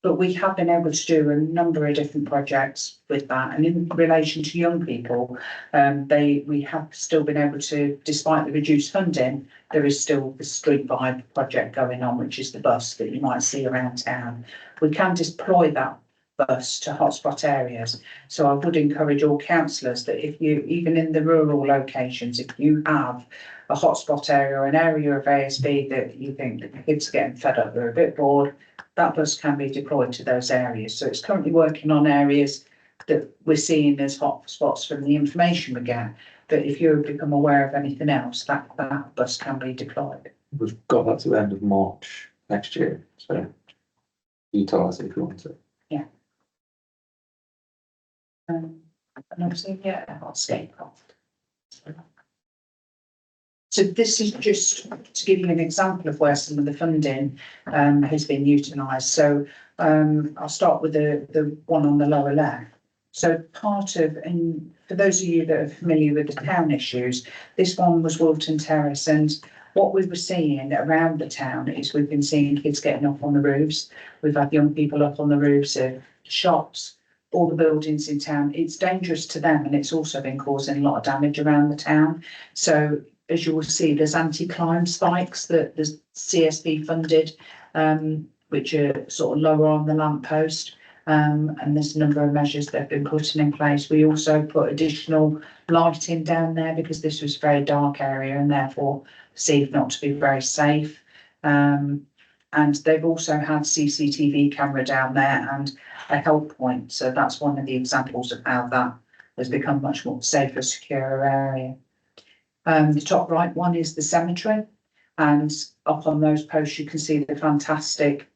but we have been able to do a number of different projects with that. And in relation to young people, we have still been able to, despite the reduced funding, there is still the Street Vibe project going on, which is the bus that you might see around town. We can deploy that bus to hotspot areas. So I would encourage all councillors that if you, even in the rural locations, if you have a hotspot area or an area of ASB that you think the kids are getting fed up, they're a bit bored, that bus can be deployed to those areas. So it's currently working on areas that we're seeing as hot spots from the information we get. But if you become aware of anything else, that bus can be deployed. We've got that to the end of March next year, so utilise it if you want to. Yeah. And obviously, yeah, I'll skate off. So this is just to give you an example of where some of the funding has been utilised. So I'll start with the one on the lower left. So part of, and for those of you that are familiar with the town issues, this one was Wilton Terrace, and what we were seeing around the town is we've been seeing kids getting up on the roofs. We've had young people up on the roofs of shops, all the buildings in town. It's dangerous to them, and it's also been causing a lot of damage around the town. So as you will see, there's anti-climb spikes that the CSB funded, which are sort of lower on the lamppost. And there's a number of measures that have been put in place. We also put additional lighting down there because this was a very dark area and therefore perceived not to be very safe. And they've also had CCTV camera down there and a help point. So that's one of the examples of how that has become much more safer, secure area. The top right one is the cemetery, and up on those posts you can see the fantastic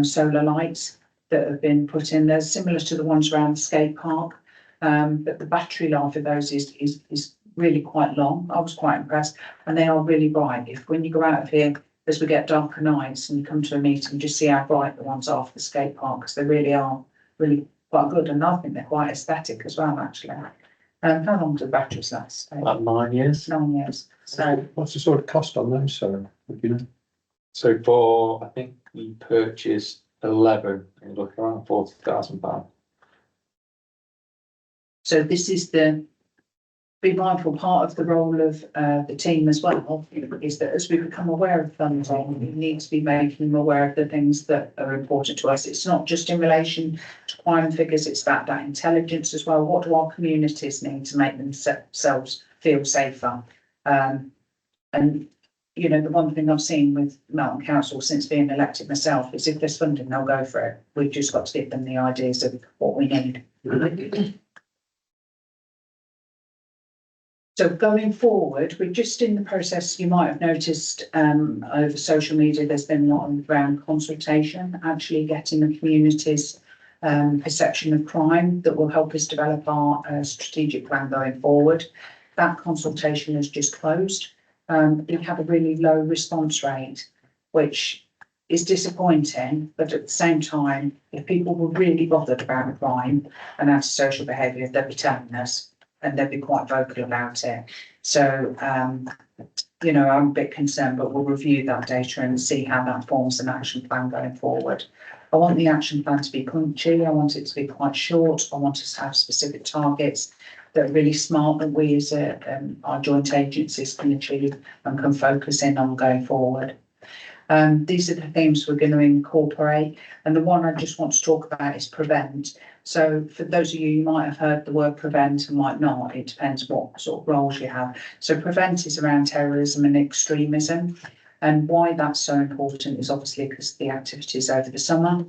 solar lights that have been put in there, similar to the ones around the skate park, but the battery life of those is really quite long. I was quite impressed, and they are really bright. If when you go out of here as we get darker nights and you come to a meeting, just see how bright the ones are for the skate park, because they really are really quite good, and I think they're quite aesthetic as well, actually. How long do the batteries last? About 9 years. 9 years. So What's the sort of cost on those, Sarah? Would you know? So for, I think we purchased 11, and look around £40,000. So this is be mindful part of the role of the team as well, is that as we become aware of funding, we need to be making them aware of the things that are important to us. It's not just in relation to crime figures, it's about that intelligence as well. What do our communities need to make themselves feel safer? And you know, the one thing I've seen with Melton Council since being elected myself is if there's funding, they'll go for it. We've just got to give them the ideas of what we need. So going forward, we're just in the process, you might have noticed over social media, there's been a lot around consultation, actually getting the community's perception of crime that will help us develop our strategic plan going forward. That consultation has just closed. We have a really low response rate, which is disappointing, but at the same time, if people were really bothered about crime and antisocial behaviour, they'd be telling us and they'd be quite vocal about it. So, you know, I'm a bit concerned, but we'll review that data and see how that forms an action plan going forward. I want the action plan to be punchy. I want it to be quite short. I want us to have specific targets that are really smart that we as our joint agencies can achieve and can focus in on going forward. These are the themes we're going to incorporate, and the one I just want to talk about is prevent. So for those of you, you might have heard the word prevent and might not, it depends what sort of roles you have. So prevent is around terrorism and extremism, and why that's so important is obviously because of the activities over the summer.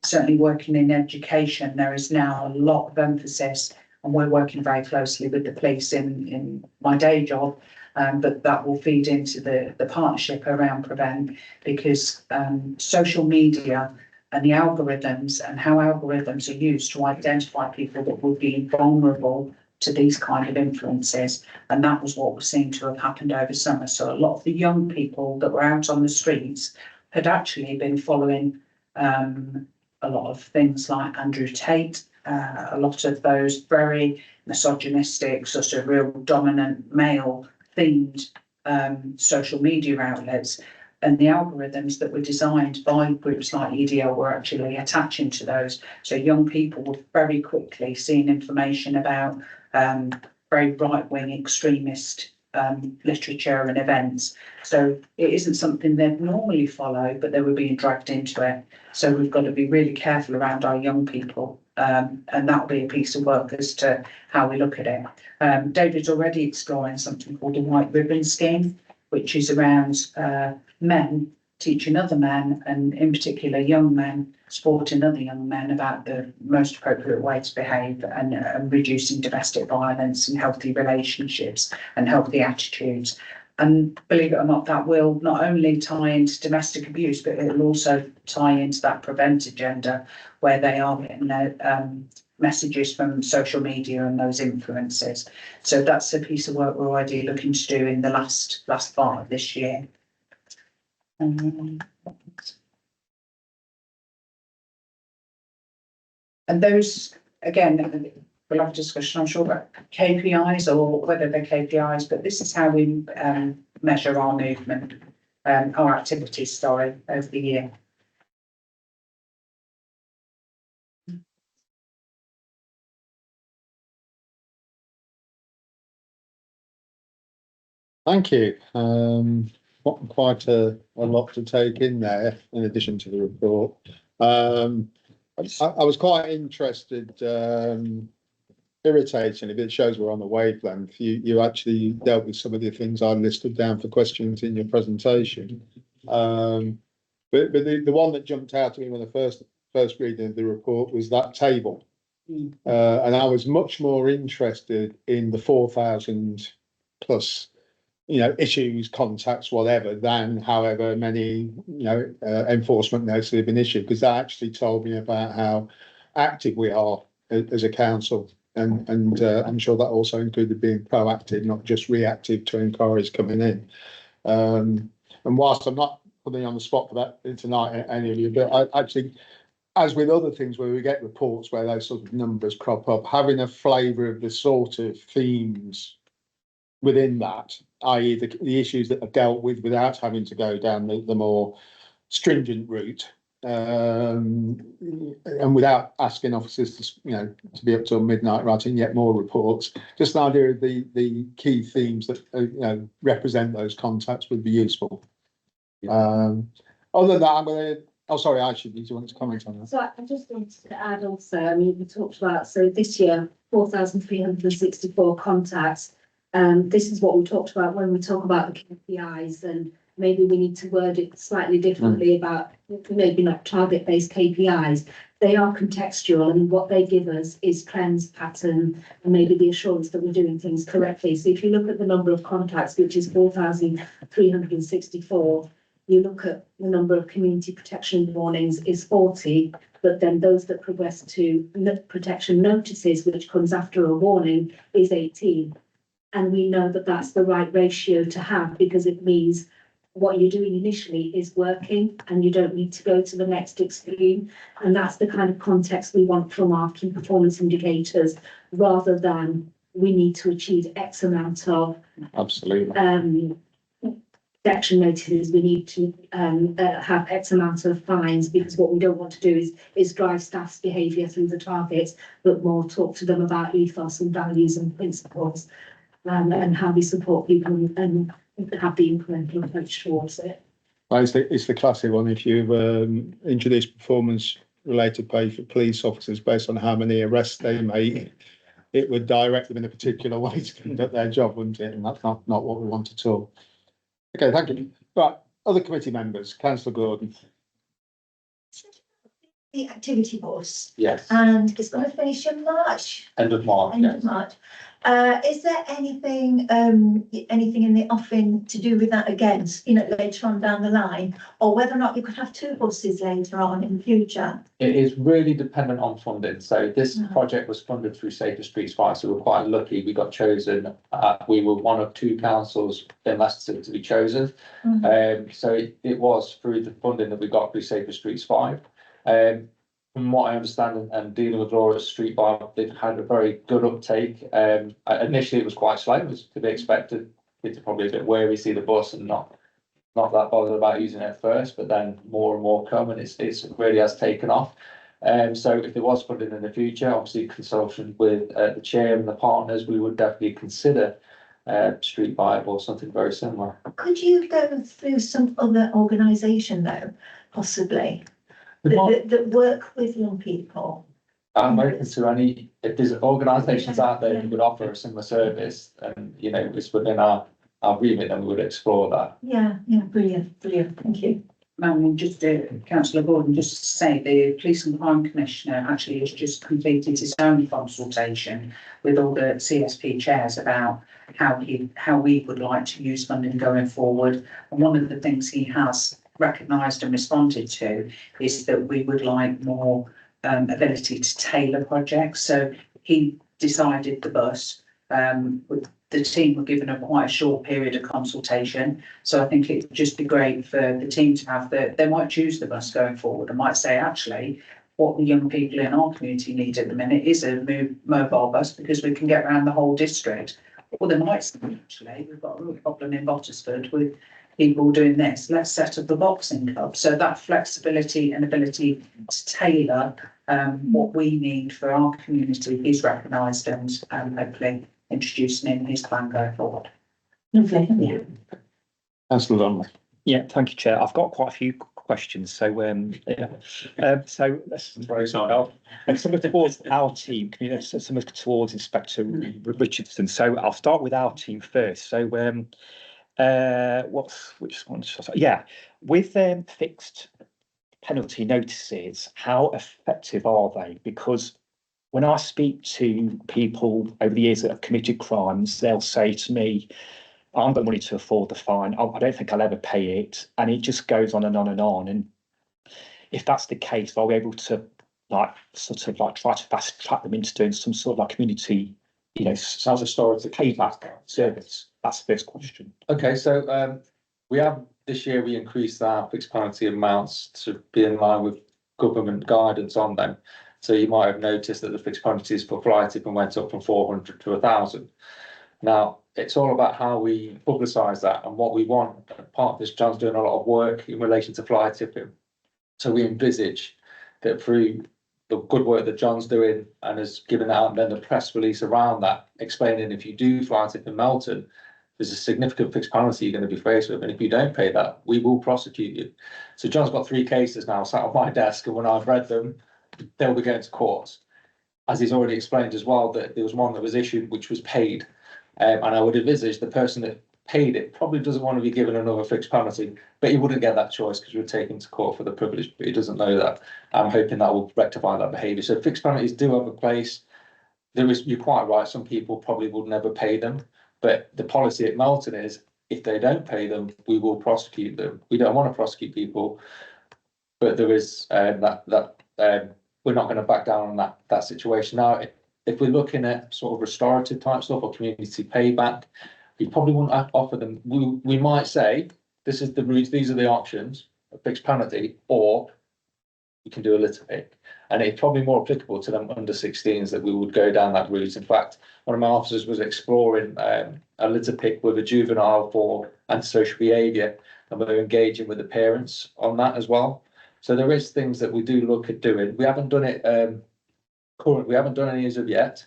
Certainly working in education, there is now a lot of emphasis, and we're working very closely with the police in my day job. But that will feed into the partnership around prevent, because social media and the algorithms and how algorithms are used to identify people that would be vulnerable to these kind of influences. And that was what was seen to have happened over summer. So a lot of the young people that were out on the streets had actually been following a lot of things like Andrew Tate, a lot of those very misogynistic, sort of real dominant male themed social media outlets, and the algorithms that were designed by groups like EDL were actually attaching to those. So young people were very quickly seeing information about very right-wing extremist literature and events. So it isn't something they'd normally follow, but they were being dragged into it. So we've got to be really careful around our young people. And that'll be a piece of work as to how we look at it. David's already exploring something called the White Ribbon Scheme, which is around men teaching other men, and in particular young men, supporting other young men about the most appropriate way to behave, and reducing domestic violence and healthy relationships and healthy attitudes. And believe it or not, that will not only tie into domestic abuse, but it will also tie into that prevent agenda, where they are getting messages from social media and those influences. So that's a piece of work we're already looking to do in the last part of this year. And those, again, we'll have a discussion, I'm sure, about KPIs or whether they're KPIs, but this is how we measure our movement, our activities, over the year. Thank you. Quite a lot to take in there, in addition to the report. I was quite interested, irritatingly, but it shows we're on the wavelength. You actually dealt with some of the things I listed down for questions in your presentation. But the one that jumped out to me when the first reading of the report was that table. And I was much more interested in the 4,000 plus, issues, contacts, whatever, than however many, enforcement notices have been issued, because that actually told me about how active we are as a council. And I'm sure that also included being proactive, not just reactive to inquiries coming in. And whilst I'm not putting you on the spot for that tonight, any of you, but I actually, as with other things where we get reports where those sort of numbers crop up, having a flavour of the sort of themes within that, i.e. the issues that are dealt with without having to go down the more stringent route, and without asking officers to be up till midnight writing yet more reports. Just an idea of the key themes that represent those contacts would be useful. Other than that, I'm going to. Oh, sorry, Aisha, do you want to comment on that? So I just wanted to add also, we talked about, so this year, 4,364 contacts. This is what we talked about when we talk about the KPIs, and maybe we need to word it slightly differently about maybe not target-based KPIs. They are contextual, and what they give us is trends, pattern, and maybe the assurance that we're doing things correctly. So if you look at the number of contacts, which is 4,364, you look at the number of community protection warnings is 40, but then those that progress to protection notices, which comes after a warning, is 18. And we know that that's the right ratio to have, because it means what you're doing initially is working and you don't need to go to the next extreme. And that's the kind of context we want from our key performance indicators, rather than we need to achieve X amount of Absolutely. protection notices, we need to have X amount of fines, because what we don't want to do is drive staff's behaviour through the targets, but more talk to them about ethos and values and principles, and how we support people and have the incremental approach towards it. Well, it's the classic one. If you've introduced performance-related pay for police officers based on how many arrests they make, it would direct them in a particular way to conduct their job, wouldn't it? And that's not what we want at all. Okay, thank you. Right, other committee members, Councillor Gordon. The activity bus, Yes. and it's going to finish in March. End of March. End Yes. of March. Is there anything in the offing to do with that again, later on down the line, or whether or not you could have two buses later on in the future? It is really dependent on funding. So this project was funded through Safer Streets 5, so we're quite lucky. We got chosen. We were one of 2 councils in Leicester to be chosen. So it was through the funding that we got through Safer Streets 5. From what I understand, and dealing with Laura at Street Bar, they've had a very good uptake. Initially, it was quite slow, it was to be expected. It's probably a bit wary, see the bus and not that bothered about using it at first, but then more and more come, and it's really has taken off. So if there was funding in the future, obviously consultation with the chair and the partners, we would definitely consider Street Vibe or something very similar. Could you go through some other organisation though, possibly, that work with young people? I'm open to any, if there's organisations out there who would offer a similar service, and it's within our remit, then we would explore that. Yeah, brilliant, thank you. Just Councillor Gordon, just to say, the Police and Crime Commissioner actually has just completed his own consultation with all the CSP chairs about how we would like to use funding going forward. And one of the things he has recognised and responded to is that we would like more ability to tailor projects. So he decided the bus, the team were given quite a short period of consultation. So I think it would just be great for the team to have they might choose the bus going forward and might say, actually, what the young people in our community need at the minute is a mobile bus, because we can get around the whole district. Or they might say, actually, we've got a real problem in Bottisford with people doing this. Let's set up a boxing club. So that flexibility and ability to tailor what we need for our community is recognised, and hopefully introducing in his plan going forward. Lovely, thank you. Councillor Donnelly. Yeah, thank you, Chair. I've got quite a few questions. So, so some of towards our team, some of towards Inspector Richardson. So I'll start with our team first. So, which one? Yeah, with fixed penalty notices, how effective are they? Because when I speak to people over the years that have committed crimes, they'll say to me, I haven't got money to afford the fine. I don't think I'll ever pay it. And it just goes on and on and on. And if that's the case, are we able to try to fast track them into doing some sort of community, as a story to payback service? That's the first question. Okay, so we have this year we increased our fixed penalty amounts to be in line with government guidance on them. So you might have noticed that the fixed penalties for fly tipping went up from 400 to 1,000. Now, it's all about how we publicise that and what we want. Part of this, John's doing a lot of work in relation to fly tipping. So we envisage that through the good work that John's doing and has given out, and then the press release around that, explaining if you do fly tip in Melton, there's a significant fixed penalty you're going to be faced with. And if you don't pay that, we will prosecute you. So John's got 3 cases now sat on my desk, and when I've read them, they'll be going to court. As he's already explained as well, that there was one that was issued which was paid. And I would envisage the person that paid it probably doesn't want to be given another fixed penalty, but he wouldn't get that choice because you're taken to court for the privilege, but he doesn't know that. I'm hoping that will rectify that behaviour. So fixed penalties do have a place. You're quite right, some people probably would never pay them, but the policy at Melton is if they don't pay them, we will prosecute them. We don't want to prosecute people, but there is we're not going to back down on that situation. Now, if we're looking at sort of restorative type stuff or community payback, we probably wouldn't offer them. We might say this is the routes, these are the options, a fixed penalty, or you can do a litter pick. And it's probably more applicable to them under 16s that we would go down that route. In fact, one of my officers was exploring a litter pick with a juvenile for antisocial behaviour, and we were engaging with the parents on that as well. So there is things that we do look at doing. We haven't done it currently, we haven't done any as of yet,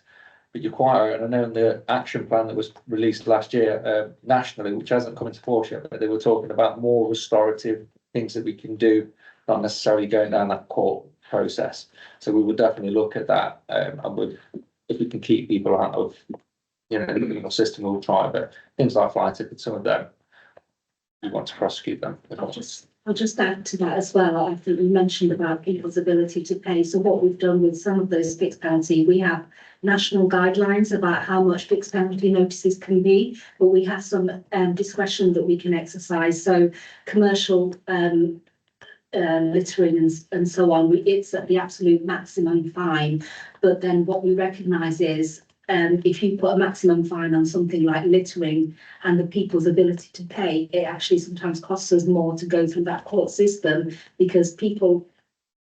but you're quite right. And I know in the action plan that was released last year nationally, which hasn't come into force yet, but they were talking about more restorative things that we can do, not necessarily going down that court process. So we would definitely look at that, and if we can keep people out of, the criminal system, we'll try. But things like flight tickets, some of them, we want to prosecute them. I'll just add to that as well. I think you mentioned about people's ability to pay. So what we've done with some of those fixed penalty, we have national guidelines about how much fixed penalty notices can be, but we have some discretion that we can exercise. So commercial littering and so on, it's at the absolute maximum fine. But then what we recognise is if you put a maximum fine on something like littering and the people's ability to pay, it actually sometimes costs us more to go through that court system, because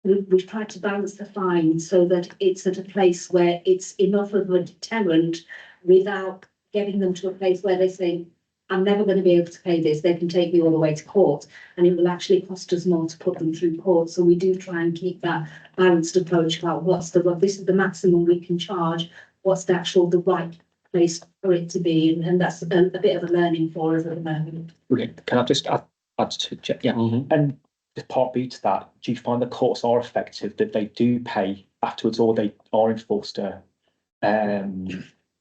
we've tried to balance the fine so that it's at a place where it's enough of a deterrent without getting them to a place where they say, I'm never going to be able to pay this, they can take me all the way to court, and it will actually cost us more to put them through court. So we do try and keep that balanced approach about this is the maximum we can charge, what's the right place for it to be, and that's a bit of a learning for us at the moment. Brilliant. Can I just add to yeah? And the part B to that, do you find the courts are effective, that they do pay afterwards, or they are enforced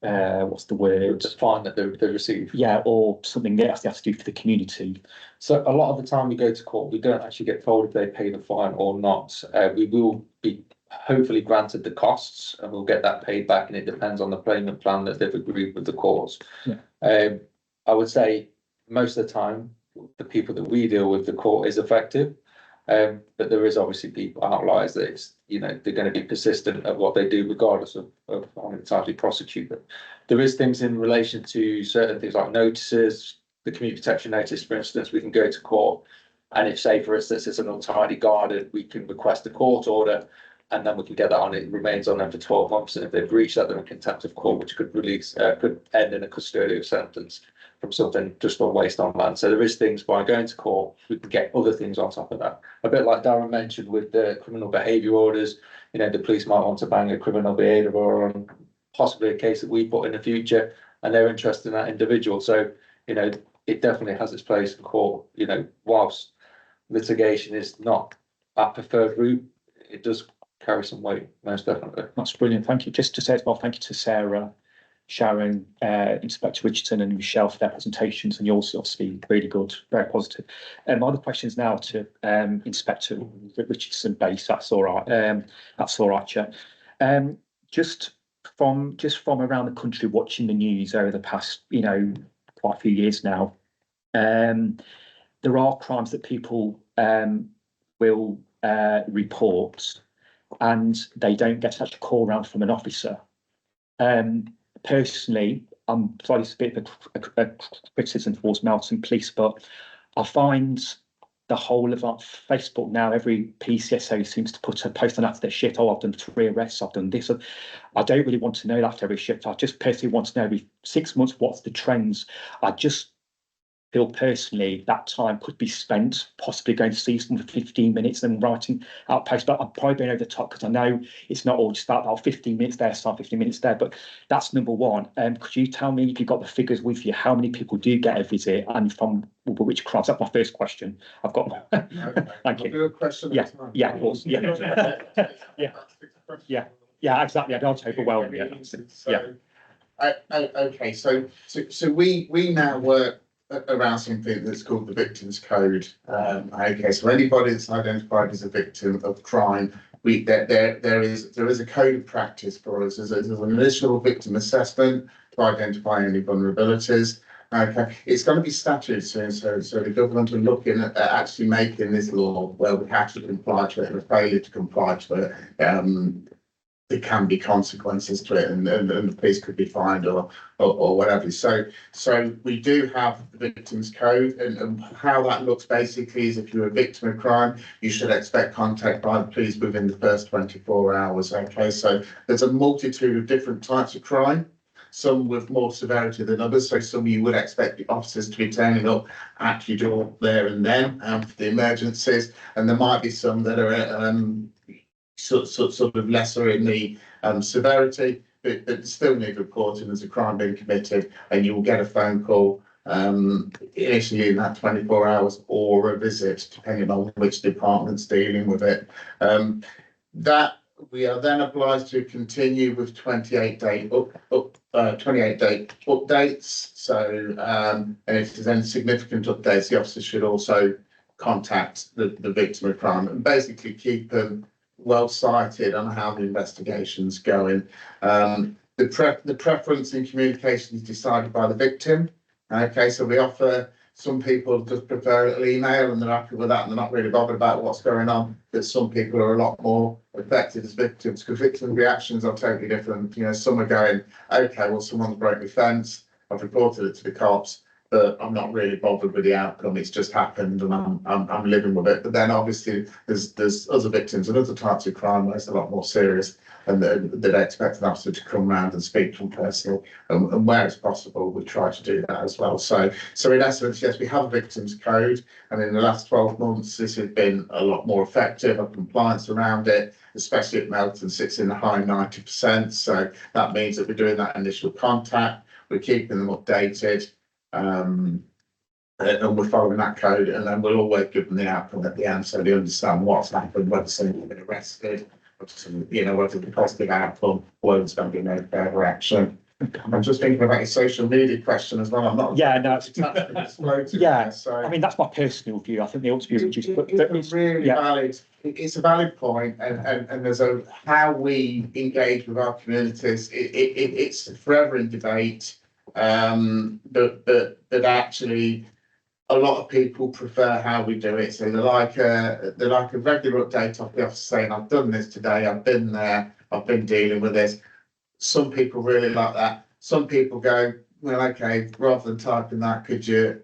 what's the word? The fine that they receive. Yeah, or something else they have to do for the community. So a lot of the time we go to court, we don't actually get told if they pay the fine or not. We will be hopefully granted the costs, and we'll get that paid back, and it depends on the payment plan that they've agreed with the courts. Yeah. I would say most of the time, the people that we deal with, the court is effective. But there is obviously people, outliers, that it's, they're going to be persistent at what they do, regardless of how many times we prosecute them. There is things in relation to certain things like notices, the community protection notice, for instance. We can go to court, and if, say, for instance, it's an untidy garden, we can request a court order, and then we can get that on. It remains on them for 12 months, and if they've breached that, they're in contempt of court, which could end in a custodial sentence from something just on waste on land. So there is things, by going to court, we can get other things on top of that. A bit like Darren mentioned with the criminal behaviour orders, the police might want to bang a criminal behaviour or on possibly a case that we put in the future, and they're interested in that individual. So, it definitely has its place in court. Whilst litigation is not our preferred route, it does carry some weight, most definitely. That's brilliant. Thank you. Just to say as well, thank you to Sarah, Sharon, Inspector Richardson and Michelle for their presentations, and yours obviously really good, very positive. My other questions now to Inspector Richardson base. That's all right. That's all right, Chair. Just from around the country, watching the news over the past, quite a few years now, there are crimes that people will report, and they don't get such a call round from an officer. Personally, I'm sorry, it's a bit of a criticism towards Melton Police, but I find the whole of Facebook now, every PCSO seems to put a post on after their shift. Oh, I've done 3 arrests, I've done this. I don't really want to know that after every shift. I just personally want to know every 6 months what's the trends. I just feel personally that time could be spent possibly going to see someone for 15 minutes and writing out posts, but I'm probably going over the top because I know it's not all just about 15 minutes there, 15 minutes there, but that's number one. Could you tell me, if you've got the figures with you, how many people do get a visit and from which crimes? That's my first question. I've got one. Thank you. Do a question Yeah, at a time. yeah, of course. Yeah, yeah, exactly. I don't overwhelm you. Yeah. Okay, so we now work around something that's called the Victims Code. Okay, so anybody that's identified as a victim of crime, there is a code of practice for us. There's an initial victim assessment to identify any vulnerabilities. Okay, it's going to be statute soon, so the government are looking at actually making this law where we have to comply to it, and a failure to comply to it, there can be consequences to it, and the police could be fined or whatever. So we do have the Victims Code, and how that looks basically is if you're a victim of crime, you should expect contact by the police within the first 24 hours. Okay, so there's a multitude of different types of crime, some with more severity than others. So some you would expect the officers to be turning up at your door there and then for the emergencies, and there might be some that are sort of lesser in the severity, but still need reporting as a crime being committed, and you will get a phone call initially in that 24 hours or a visit, depending on which department's dealing with it. That we are then obliged to continue with 28-day 28-day updates. So, and if there's any significant updates, the officer should also contact the victim of crime and basically keep them well cited on how the investigation's going. The preference in communication is decided by the victim. Okay, so we offer, some people just prefer a little email and they're happy with that and they're not really bothered about what's going on. But some people are a lot more affected as victims, because victim reactions are totally different. You know, some are going, okay, well, someone's broke my fence, I've reported it to the cops, but I'm not really bothered with the outcome. It's just happened, and I'm living with it. But then obviously there's other victims and other types of crime where it's a lot more serious, and they'd expect an officer to come round and speak from personal, and where it's possible, we try to do that as well. So in essence, yes, we have a victims code, and in the last 12 months, this has been a lot more effective. Our compliance around it, especially at Melton, sits in the high 90%. So that means that we're doing that initial contact, we're keeping them updated. And we're following that code, and then we'll always give them the outcome at the end, so they understand what's happened, whether someone's been arrested, whether the positive outcome, whether there's going to be no further action. I'm just thinking about your social media question as well. I'm not. Yeah, no. Yeah. So I mean, that's my personal view. I think they ought to be reduced, but it's really valid. It's a valid point, and there's how we engage with our communities. It's forever in debate. But actually, a lot of people prefer how we do it. So they like a regular update off the office saying, I've done this today, I've been there, I've been dealing with this. Some people really like that. Some people go, well, okay, rather than typing that, could you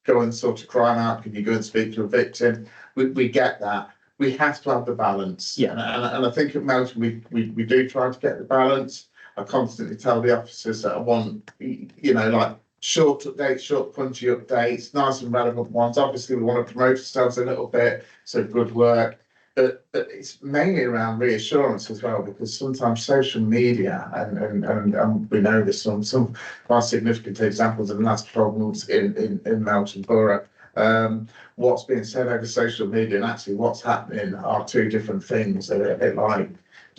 go and sort of crime out? Could you go and speak to a victim? We get that. We have to have the balance. Yeah. And I think at Melton we do try to get the balance. I constantly tell the officers that I want, like short updates, short punchy updates, nice and relevant ones. Obviously, we want to promote ourselves a little bit, so good work. But it's mainly around reassurance as well, because sometimes social media, and we know there's some quite significant examples in the last 12 months in Melton Borough. What's being said over social media and actually what's happening are two different things. They're a bit like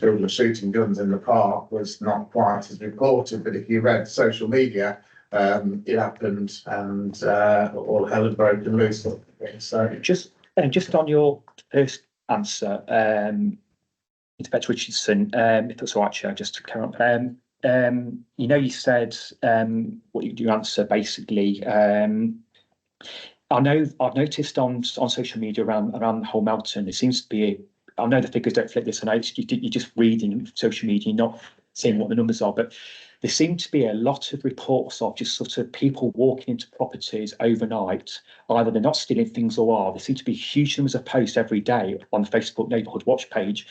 children shooting guns in the park was not quite as reported, but if you read social media, it happened, and all hell had broken loose. So just on your first answer, Inspector Richardson, if that's all right, Chair, just to carry on. You said what you do answer basically. I know I've noticed on social media around the whole Melton, there seems to be I know the figures don't reflect this, and you're just reading social media, not seeing what the numbers are, but there seem to be a lot of reports of just sort of people walking into properties overnight. Either they're not stealing things or are. There seem to be huge numbers of posts every day on the Facebook Neighbourhood Watch page.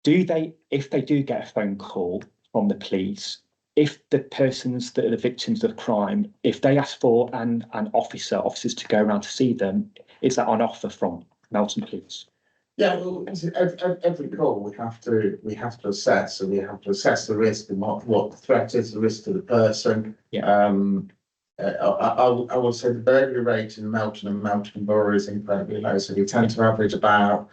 If they do get a phone call from the police, if the persons that are the victims of crime, if they ask for officers to go around to see them, is that on offer from Melton Police? Yeah, well, every call we have to assess, and we have to assess the risk and what the threat is, the risk to the person. Yeah. I will say the burglary rate in Melton and Melton Borough is incredibly low, so we tend to average about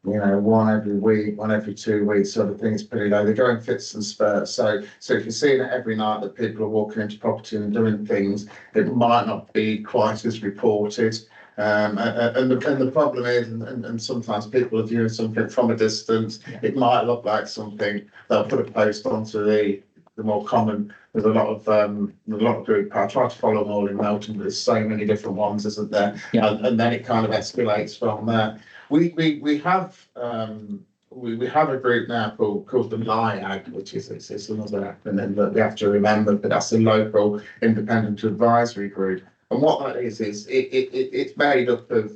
one every week, one every 2 weeks, sort of thing is pretty low. They go in fits and spurts. So if you're seeing it every night that people are walking into property and doing things, it might not be quite as reported. And the problem is, and sometimes people are viewing something from a distance. It might look like something. They'll put a post onto the more common. There's a lot of group. I try to follow them all in Melton, but there's so many different ones, isn't there? Yeah. And then it kind of escalates from there. We have a group now called the LIAG, which is it's another acronym that we have to remember, but that's a local independent advisory group. And what that is it's made up of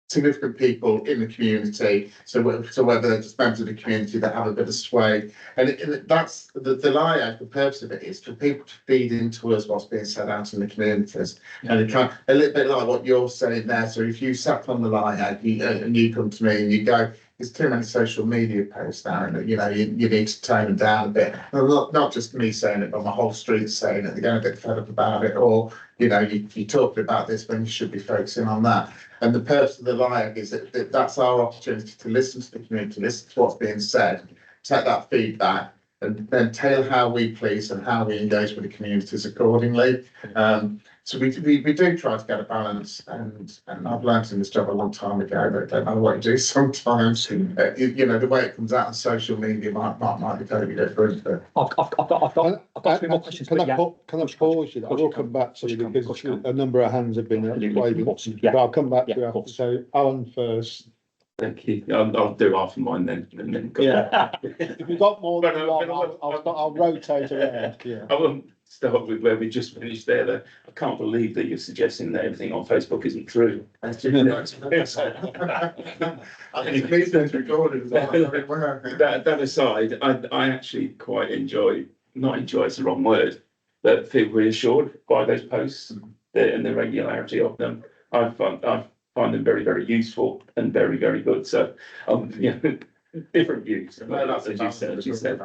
significant people in the community. So whether they're just members of the community that have a bit of sway, and that's the LIAG. The purpose of it is for people to feed into us what's being said out in the communities, and it kind of, a little bit like what you're saying there. So if you sat on the LIAG and you come to me and you go, there's too many social media posts now, and you need to tone them down a bit. And not just me saying it, but my whole street saying it. They're getting a bit fed up about it, or you're talking about this when you should be focusing on that. And the purpose of the LIAG is that that's our opportunity to listen to the community, listen to what's being said, take that feedback, and then tailor how we police and how we engage with the communities accordingly. So we do try to get a balance, and I've learned in this job a long time ago, but I don't know what you do sometimes. The way it comes out on social media might be totally different. But I've got three more questions. Can but I pause you? I will come back to you because a number of hands have been waving. Yeah. But I'll come back to Yeah, you of after. course. So Alan first. Thank you. I'll do half of mine then. And then Yeah. If you've got more than But, one, I'll rotate around. Yeah. I will start with where we just finished there. Though. I can't believe that you're suggesting that everything on Facebook isn't true. I think it's recorded as well. That aside, I actually quite not enjoy, it's the wrong word, but feel reassured by those posts and the regularity of them. I find them very, very useful and very, very good. So, different views, as you said.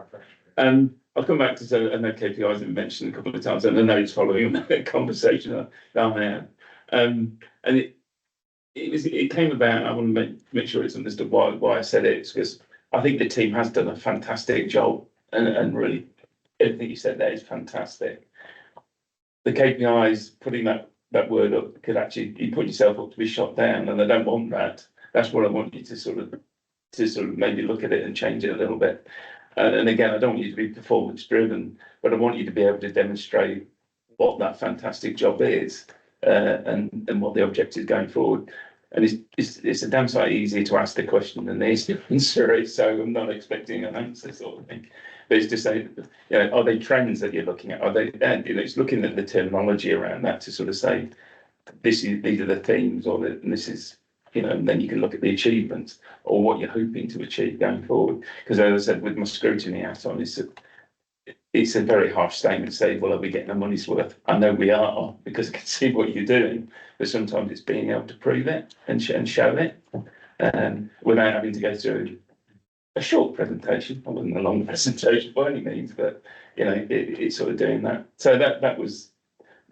I'll come back to say, I know KPIs have been mentioned a couple of times, and I know it's following that conversation down there. And it came about, I want to make sure it's understood why I said it, because I think the team has done a fantastic job, and really everything you said there is fantastic. The KPIs, putting that word up, could actually, you put yourself up to be shot down, and I don't want that. That's what I want you to sort of maybe look at it and change it a little bit. And again, I don't want you to be performance driven, but I want you to be able to demonstrate what that fantastic job is, and what the objective is going forward. And it's a damn sight easier to ask the question than it is to answer it. So I'm not expecting an answer sort of thing. But it's to say, are they trends that you're looking at? Are they? It's looking at the terminology around that to sort of say, these are the themes, and this is, and then you can look at the achievements or what you're hoping to achieve going forward. Because as I said, with my scrutiny hat on, it's a very harsh statement to say, well, are we getting our money's worth? I know we are, because I can see what you're doing, but sometimes it's being able to prove it and show it, without having to go through a short presentation. I wasn't a long presentation by any means, but it's sort of doing that. So that was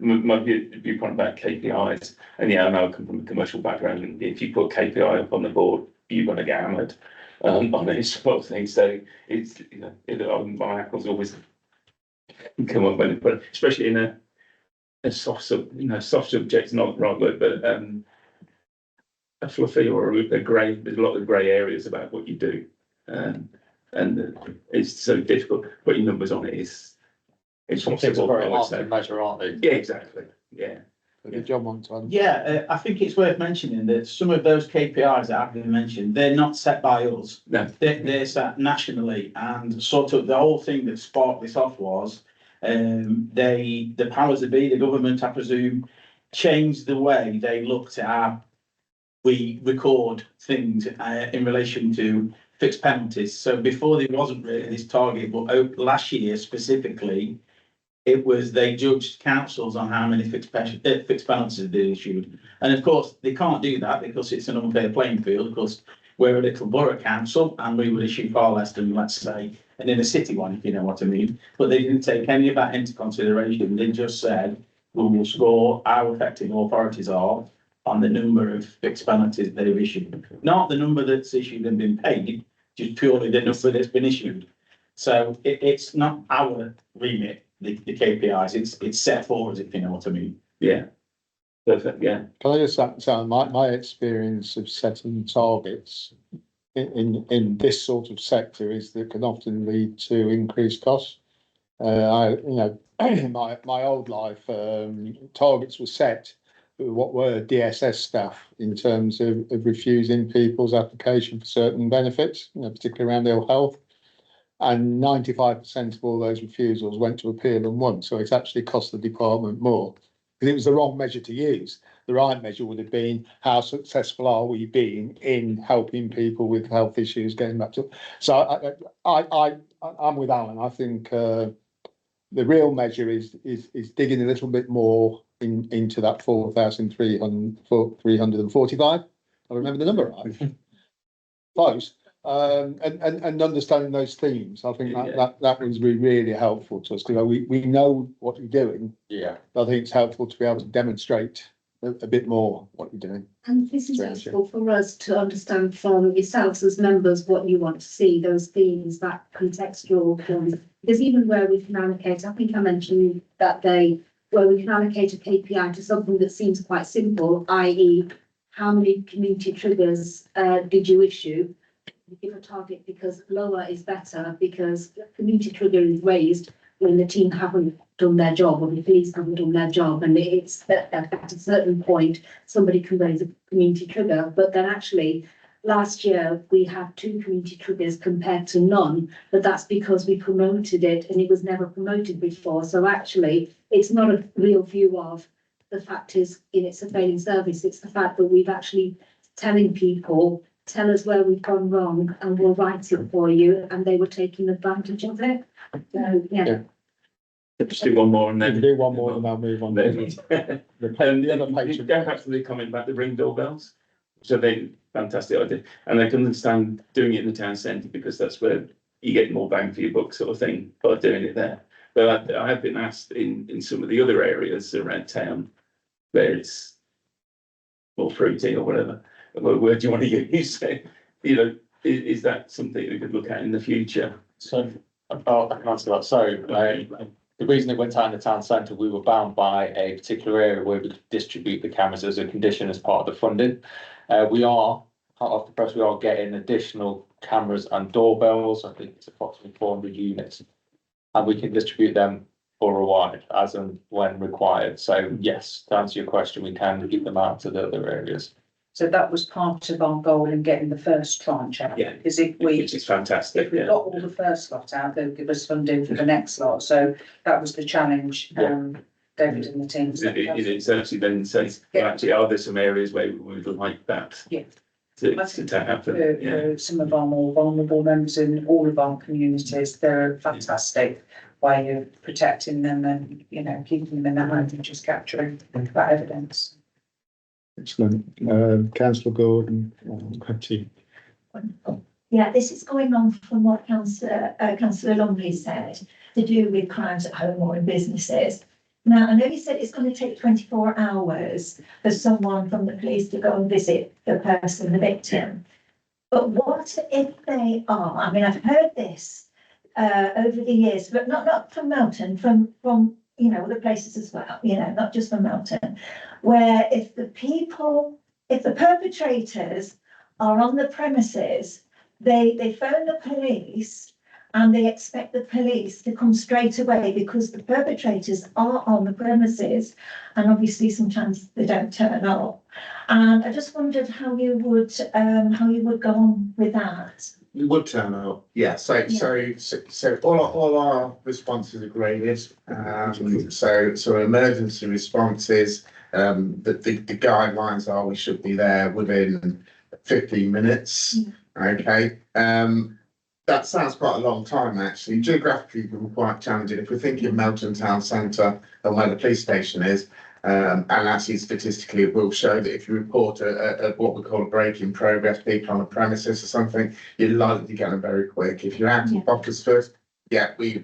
my viewpoint about KPIs. And I know I come from a commercial background, and if you put KPI up on the board, you're going to get hammered on these sort of things. So it's my apples always come up when, but especially in a soft subject, not the right word, but a fluffy or a grey. There's a lot of grey areas about what you do, and it's so difficult. Putting numbers on it is. Some things are very hard to measure, aren't they? Yeah, exactly. Yeah. Good job on time. Yeah, I think it's worth mentioning that some of those KPIs that have been mentioned, they're not set by us. No. They're set nationally, and sort of the whole thing that sparked this off was the powers that be, the government, I presume, changed the way they looked at how we record things in relation to fixed penalties. So before there wasn't really this target, but last year specifically, it was they judged councils on how many fixed penalties they issued. And of course, they can't do that because it's an unfair playing field, because we're a little borough council and we would issue far less than, let's say, an inner city one, if you know what I mean. But they didn't take any of that into consideration. They just said, we will score how effective authorities are on the number of fixed penalties they've issued, not the number that's issued and been paid, just purely the number that's been issued. So it's not our remit, the KPIs, it's set for us, if you know what I mean. Yeah. Perfect, yeah. Can I just say, my experience of setting targets in this sort of sector is that can often lead to increased costs. In my old life, targets were set for what were DSS staff in terms of refusing people's application for certain benefits, particularly around ill health. And 95% of all those refusals went to appeal and won. So it's actually cost the department more because it was the wrong measure to use. The right measure would have been how successful are we being in helping people with health issues getting back to. So I'm with Alan. I think the real measure is digging a little bit more into that 4,345. I remember the number right. Close. And understanding those themes, I think that was really helpful to us because we know what you're doing. Yeah. I think it's helpful to be able to demonstrate a bit more what you're doing. And this is useful for us to understand from yourselves as members what you want to see, those themes, that contextual ones. Because even where we can allocate, I think I mentioned that day, where we can allocate a KPI to something that seems quite simple, i.e. how many community triggers did you issue? You give a target because lower is better, because community trigger is raised when the team haven't done their job or the police haven't done their job, and it's at a certain point somebody can raise a community trigger. But then actually last year we had 2 community triggers compared to none, but that's because we promoted it and it was never promoted before. So actually it's not a real view of the fact is in it's a failing service, it's the fact that we've actually telling people, tell us where we've gone wrong and we'll write it for you, and they were taking advantage of it. So yeah. Just do one more and then. Do one more and I'll move on. The other page. Go back to the comment about the ring doorbells, which I think fantastic idea, and I can understand doing it in the town centre because that's where you get more bang for your buck, sort of thing, by doing it there. But I have been asked in some of the other areas around town where it's more fruity or whatever. What word do you want to use? Is that something we could look at in the future? So, I can answer that. So, the reason it went out in the town centre, we were bound by a particular area where we could distribute the cameras as a condition as part of the funding. We are, part of the press, we are getting additional cameras and doorbells. I think it's approximately 400 units. And we can distribute them borough-wide as and when required. So, yes, to answer your question, we can give them out to the other areas. So that was part of our goal in getting the first tranche out. Yeah. Because if we, Which is fantastic. if we got all the first lot out, they'll give us funding for the next lot. So that was the challenge, David and the team. It's actually then says, well, actually, are there some areas where we would like that? Yeah. To happen. For some of our more vulnerable members in all of our communities, they're a fantastic way of protecting them and, keeping them in the home and just capturing that evidence. Excellent. Councillor Gordon, back to you. Wonderful. Yeah, this is going on from what Councillor Lumley said to do with crimes at home or in businesses. Now, I know you said it's going to take 24 hours for someone from the police to go and visit the person, the victim. But what if they are? I mean, I've heard this over the years, but not from Melton, from other places as well. Not just from Melton, where if the perpetrators are on the premises, they phone the police and they expect the police to come straight away because the perpetrators are on the premises, and obviously sometimes they don't turn up. And I just wondered how you would go on with that. We would turn up, yeah. So all our responses are graded. So emergency responses, the guidelines are we should be there within 15 minutes. Okay. That sounds quite a long time actually. Geographically, we're quite challenging. If we're thinking Melton Town Centre and where the police station is, and actually statistically it will show that if you report a what we call a break in progress, people on the premises or something, you're likely to get them very quick. If you're out of office first, yeah, we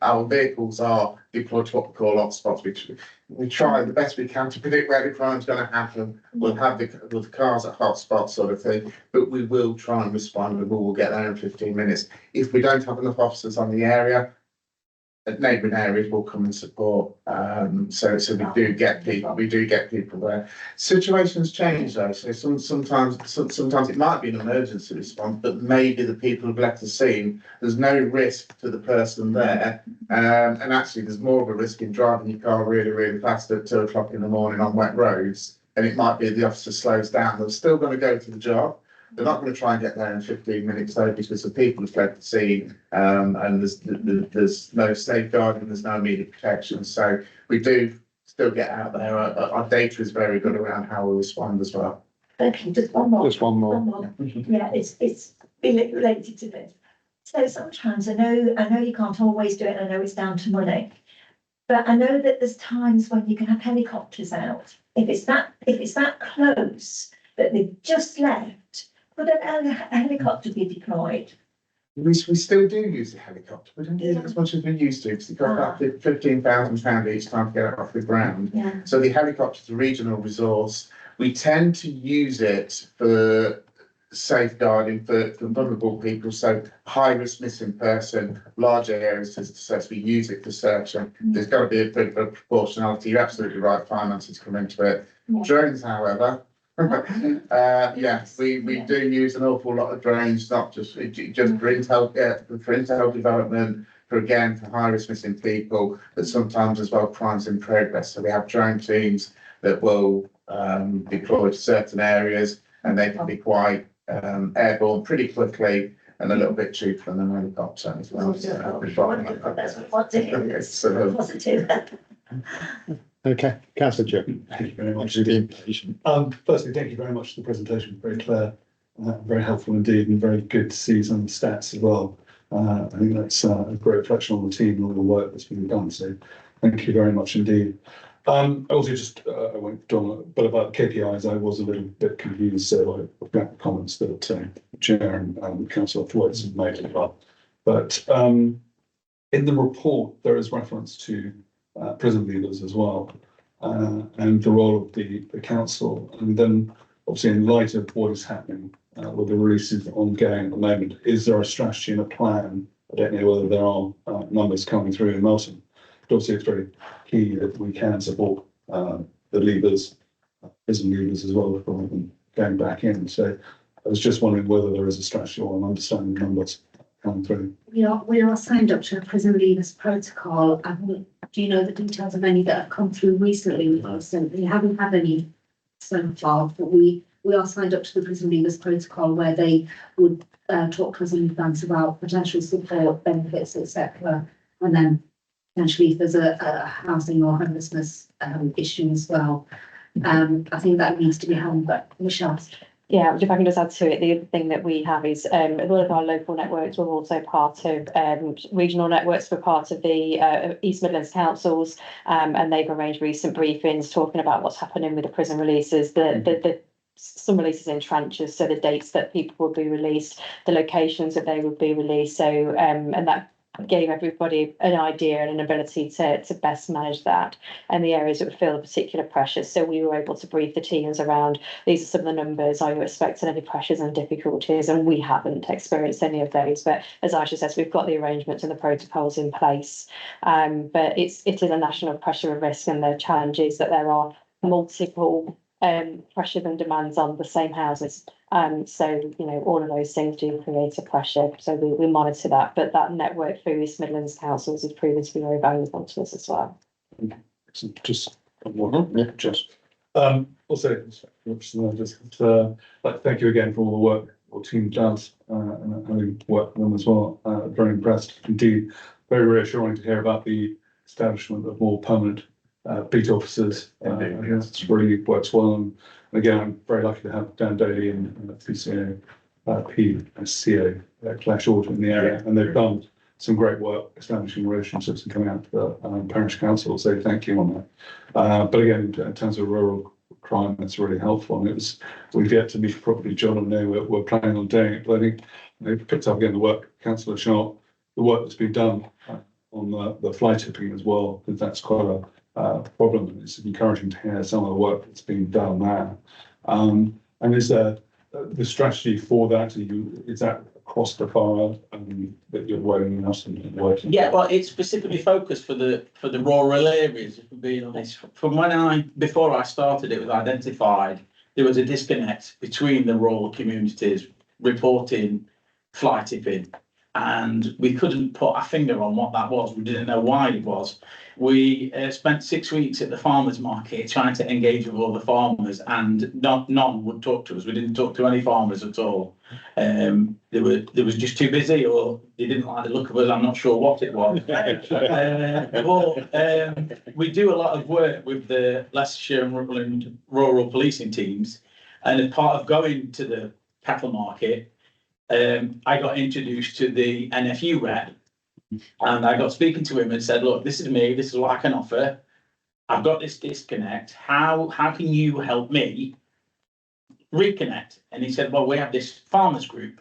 our vehicles are deployed to what we call hotspots, which we try the best we can to predict where the crime's going to happen. We'll have the cars at hotspots sort of thing, but we will try and respond and we will get there in 15 minutes. If we don't have enough officers on the area, neighbouring areas will come and support. So we do get people there. Situations change though, so sometimes it might be an emergency response, but maybe the people have left the scene. There's no risk to the person there, and actually there's more of a risk in driving your car really, really fast at 2 o'clock in the morning on wet roads. And it might be the officer slows down. They're still going to go to the job. They're not going to try and get there in 15 minutes though, because the people have fled the scene, and there's no safeguarding, there's no immediate protection. So we do still get out there. Our data is very good around how we respond as well. Thank you. Just one more. Just one more. Yeah, it's related to this. So sometimes I know you can't always do it. I know it's down to money, but I know that there's times when you can have helicopters out. If it's that close that they've just left, could a helicopter be deployed? We still do use the helicopter. We don't use it as much as we used to, because it costs about £15,000 each time to get it off the ground. Yeah. So the helicopter is a regional resource. We tend to use it for safeguarding for vulnerable people, so high risk missing person, large areas to assess. We use it for searching. There's got to be a bit of a proportionality. You're absolutely right, finances come into it. Yeah. Drones, however, yes, we do use an awful lot of drones, not just for intel development, for high risk missing people, but sometimes as well crimes in progress. So we have drone teams that will deploy to certain areas, and they can be quite airborne pretty quickly and a little bit cheaper than an helicopter as well. That's what positive. Okay, Councillor Joe. Thank you very much. Patient. Firstly, thank you very much for the presentation. Very clear, very helpful indeed, and very good to see some stats as well. I think that's a great reflection on the team and all the work that's been done. So thank you very much indeed. Also, just I won't talk on, but about KPIs, I was a little bit confused. So I've got the comments that Chair and Councillor Thwaites have made as well. But in the report, there is reference to prison leaders as well, and the role of the council. And then, obviously, in light of what is happening with the releases ongoing at the moment, is there a strategy and a plan? I don't know whether there are numbers coming through in Melton. But obviously, it's very key that we can support the leaders, prison leaders as well, rather than going back in. So I was just wondering whether there is a strategy or an understanding numbers coming through. We are signed up to a prison leavers protocol. Do you know the details of any that have come through recently with us? And we haven't had any so far, but we are signed up to the prison leavers protocol, where they would talk to us in advance about potential support, benefits, etc. And then potentially if there's a housing or homelessness issue as well. I think that needs to be handled, but Michelle. Yeah, if I can just add to it, the other thing that we have is all of our local networks. We're also part of regional networks. We're part of the East Midlands councils, and they've arranged recent briefings talking about what's happening with the prison releases, some releases in tranches, so the dates that people will be released, the locations that they will be released. So and that gave everybody an idea and an ability to best manage that and the areas that would feel a particular pressure. So we were able to brief the teams around, these are some of the numbers, are you expecting any pressures and difficulties? And we haven't experienced any of those, but as Aisha says, we've got the arrangements and the protocols in place. But it is a national pressure and risk, and the challenge is that there are multiple pressures and demands on the same houses. So, all of those things do create a pressure. So we monitor that, but that network through East Midlands councils has proven to be very valuable to us as well. Just one more, also, just like to thank you again for all the work your team does, and having worked with them as well. Very impressed indeed. Very reassuring to hear about the establishment of more permanent beat officers. It really works well. And again, I'm very lucky to have Dan Daly and PCO, PSCO, Clash Order in the area, and they've done some great work establishing relationships and coming out to the parish council. So thank you on that. But again, in terms of rural crime, that's really helpful. And we've yet to meet properly John, and know we're planning on doing it. But I think they've picked up again the work, Councillor Sharp, the work that's been done on the fly tipping as well, because that's quite a problem, and it's encouraging to hear some of the work that's being done there. And is there the strategy for that? Is that across the borough that you're rolling out and working? Yeah, well, it's specifically focused for the rural areas, if we're being honest. From before I started, it was identified there was a disconnect between the rural communities reporting fly tipping, and we couldn't put a finger on what that was. We didn't know why it was. We spent 6 weeks at the farmers market trying to engage with all the farmers, and none would talk to us. We didn't talk to any farmers at all. They was just too busy, or they didn't like the look of us. I'm not sure what it was. We do a lot of work with the Leicestershire and Rutland rural policing teams, and as part of going to the cattle market, I got introduced to the NFU rep, and I got speaking to him and said, look, this is me, this is what I can offer. I've got this disconnect. How can you help me reconnect? And he said, well, we have this farmers group.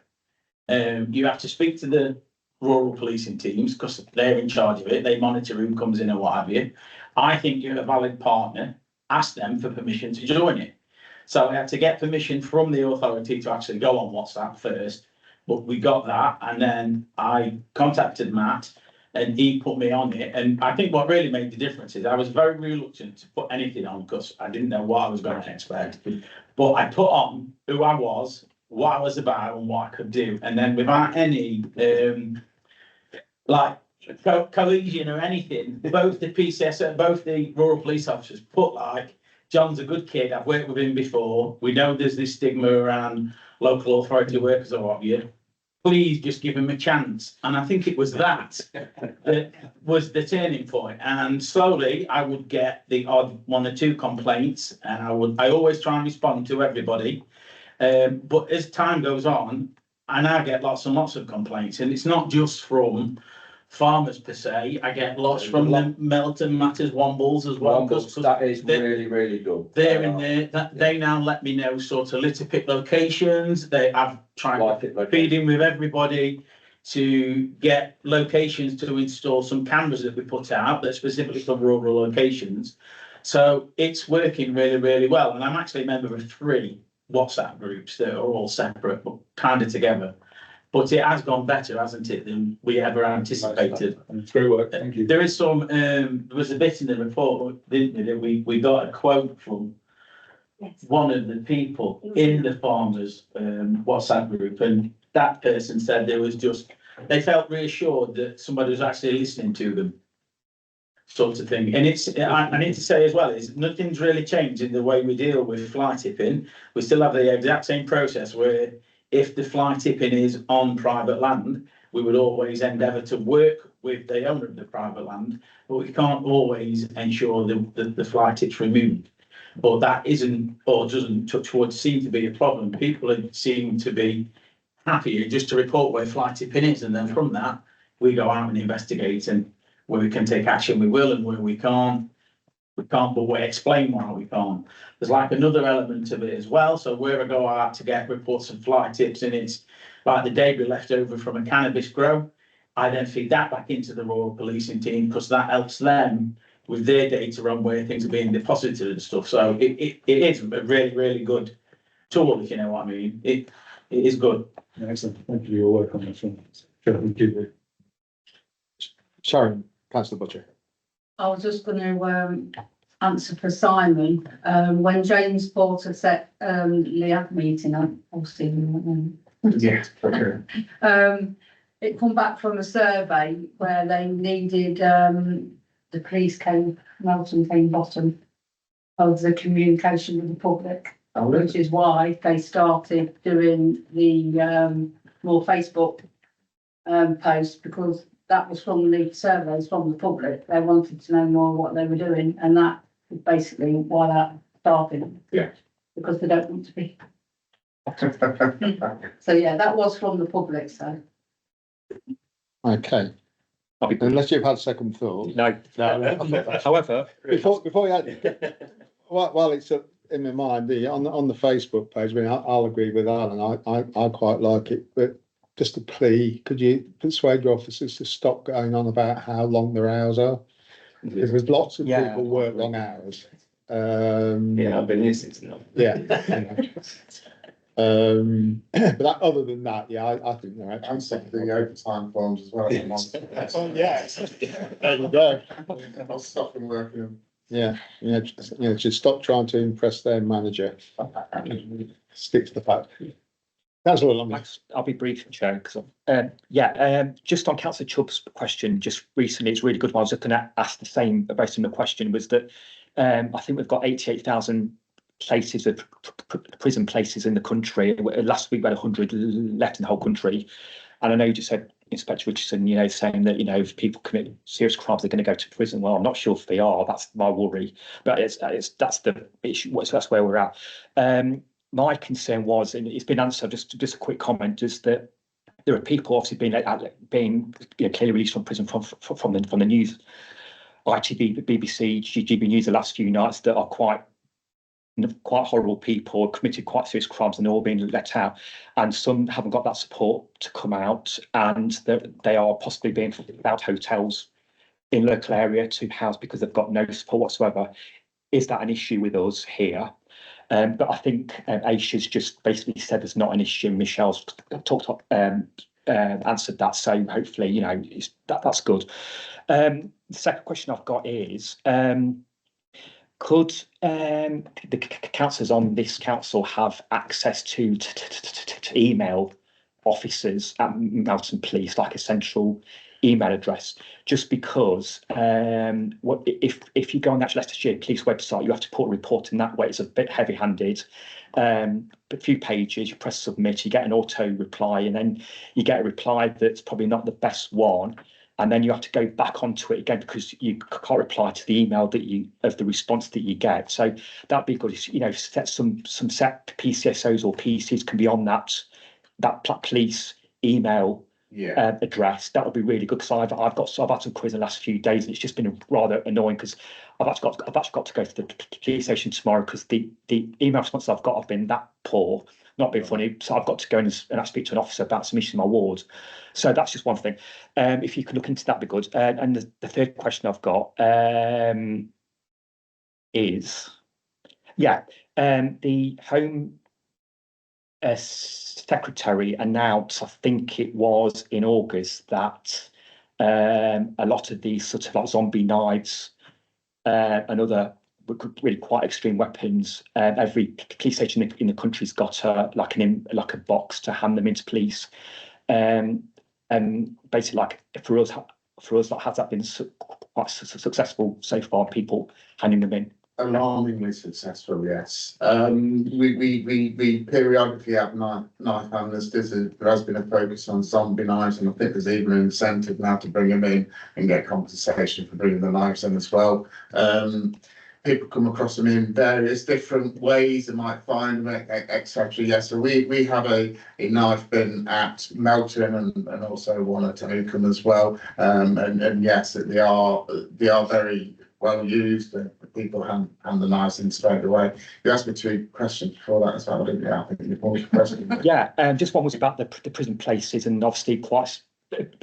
You have to speak to the rural policing teams because they're in charge of it. They monitor who comes in and what have you. I think you're a valid partner. Ask them for permission to join it. So I had to get permission from the authority to actually go on WhatsApp first. But we got that, and then I contacted Matt, and he put me on it. And I think what really made the difference is I was very reluctant to put anything on because I didn't know what I was going to expect. But I put on who I was, what I was about, and what I could do. And then without any cohesion or anything, both the PCS, both the rural police officers put John's a good kid. I've worked with him before. We know there's this stigma around local authority workers or what have you. Please just give him a chance. And I think it was that was the turning point. And slowly I would get the odd 1 or 2 complaints, and I always try and respond to everybody. But as time goes on, I now get lots and lots of complaints, and it's not just from farmers per se. I get lots from the Melton Matters Wombles as well. That is really, really good. They're in there. They now let me know sort of litter pick locations. I've tried feeding with everybody to get locations to install some cameras that we put out that specifically for rural locations. So it's working really, really well. And I'm actually a member of 3 WhatsApp groups that are all separate but kind of together. But it has gone better, hasn't it, than we ever anticipated. It's great work, thank you. There is some, there was a bit in the report, didn't we, that we got a quote from one of the people in the farmers WhatsApp group, and that person said they felt reassured that somebody was actually listening to them, sort of thing. And I need to say as well, is nothing's really changed in the way we deal with fly tipping. We still have the exact same process where if the fly tipping is on private land, we would always endeavour to work with the owner of the private land, but we can't always ensure that the fly tip's removed. But that isn't, or doesn't, touch wood, seem to be a problem. People seem to be happier just to report where fly tipping is, and then from that, we go out and investigate, and where we can take action, we will, and where we can't, but we explain why we can't. There's another element of it as well. So where I go out to get reports of fly tips, and it's like the debris left over from a cannabis grow, I then feed that back into the rural policing team because that helps them with their data on where things are being deposited and stuff. So it is a really, really good tool, if you know what I mean. It is good. Yeah, excellent. Thank you for your work on this one. Thank you. Sharon, Councillor Butcher. I was just going to answer for Simon. When James Porter set the meeting, I'll see you. Yes, okay. It come back from a survey where they needed the police came, Melton came bottom of the communication with the public, which is why they started doing the more Facebook posts, because that was from the surveys from the public. They wanted to know more what they were doing, and that is basically why that started. Yeah. Because they don't want to be. So yeah, that was from the public, so. Okay. Unless you've had second thought. No. However, Before we had, while it's in my mind, on the Facebook page, I mean, I'll agree with Alan. I quite like it, but just a plea, could you persuade your officers to stop going on about how long their hours are? Because there's lots of Yeah. people work long hours. Yeah, I've been listening to them. Yeah. But other than that, yeah, I think they're I'm sick of the overtime forms as well. Oh, yeah. There you go. I'll stop them working. Yeah, just stop trying to impress their manager. Stick to the fact. That's all I'm. I'll be brief, Chair, because just on Councillor Chubb's question, just recently, it's a really good one. I was just going to ask the same, a very similar question, was that I think we've got 88,000 places of prison places in the country. Last week we had 100 left in the whole country, and I know you just said, Inspector Richardson, saying that if people commit serious crimes, they're going to go to prison. Well, I'm not sure if they are. That's my worry, but that's the issue. That's where we're at. My concern was, and it's been answered. Just a quick comment, is that there are people obviously being clearly released from prison from the news, ITV, BBC, GB News the last few nights, that are quite horrible people, committed quite serious crimes, and they're all being let out. And some haven't got that support to come out, and they are possibly being without hotels in local area to house because they've got no support whatsoever. Is that an issue with us here? But I think Aisha's just basically said there's not an issue. Michelle's answered that, so hopefully, that's good. The second question I've got is, could the councillors on this council have access to email officers at Melton Police, like a central email address? Just because if you go on the actual Leicestershire Police website, you have to put a report in that way. It's a bit heavy-handed. A few pages, you press submit, you get an auto reply, and then you get a reply that's probably not the best one. And then you have to go back onto it again because you can't reply to the email of the response that you get. So that'd be good. Set some set PCSOs or PCs can be on that police email address. That would be really good, because I've had some quiz in the last few days, and it's just been rather annoying because I've actually got to go to the police station tomorrow because the email responses I've got have been that poor. Not being funny, so I've got to go and speak to an officer about some issues in my ward. So that's just one thing. If you could look into that, be good. And the third question I've got is, the Home Secretary announced, I think it was in August, that a lot of these sort of like zombie knives and other really quite extreme weapons. Every police station in the country's got like a box to hand them into police. Basically, like for us, has that been quite successful so far? People handing them in. Alarmingly successful, yes. We periodically have knife handlers. There has been a focus on zombie knives, and I think there's even an incentive now to bring them in and get compensation for bringing the knives in as well. People come across them in various different ways. They might find them, etc. Yes, so we have a knife bin at Melton and also one at Oakham as well. And yes, they are very well used, and people hand the knives in straight away. You asked me 2 questions before that as well, didn't you? I think you posed a question. Yeah, just one was about the prison places, and obviously quite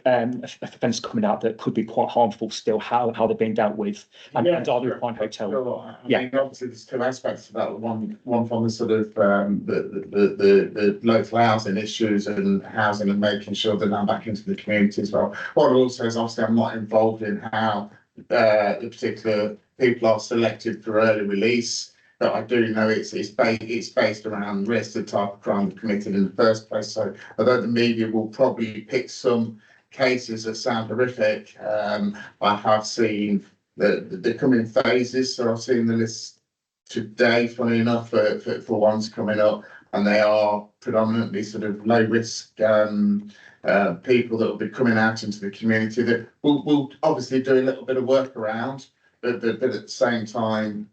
offence coming out that could be quite harmful still, how they're being dealt with, and are they requiring hotel? Sure. I mean, obviously there's 2 aspects to that. One from the sort of the local housing issues and housing and making sure they're now back into the community as well. What I will say is, obviously I'm not involved in how the particular people are selected for early release, but I do know it's based around risk, the type of crime committed in the first place. So although the media will probably pick some cases that sound horrific, I have seen that they come in phases. So I've seen the list today, funny enough, for ones coming up, and they are predominantly sort of low risk people that will be coming out into the community that will obviously do a little bit of work around, but at the same time,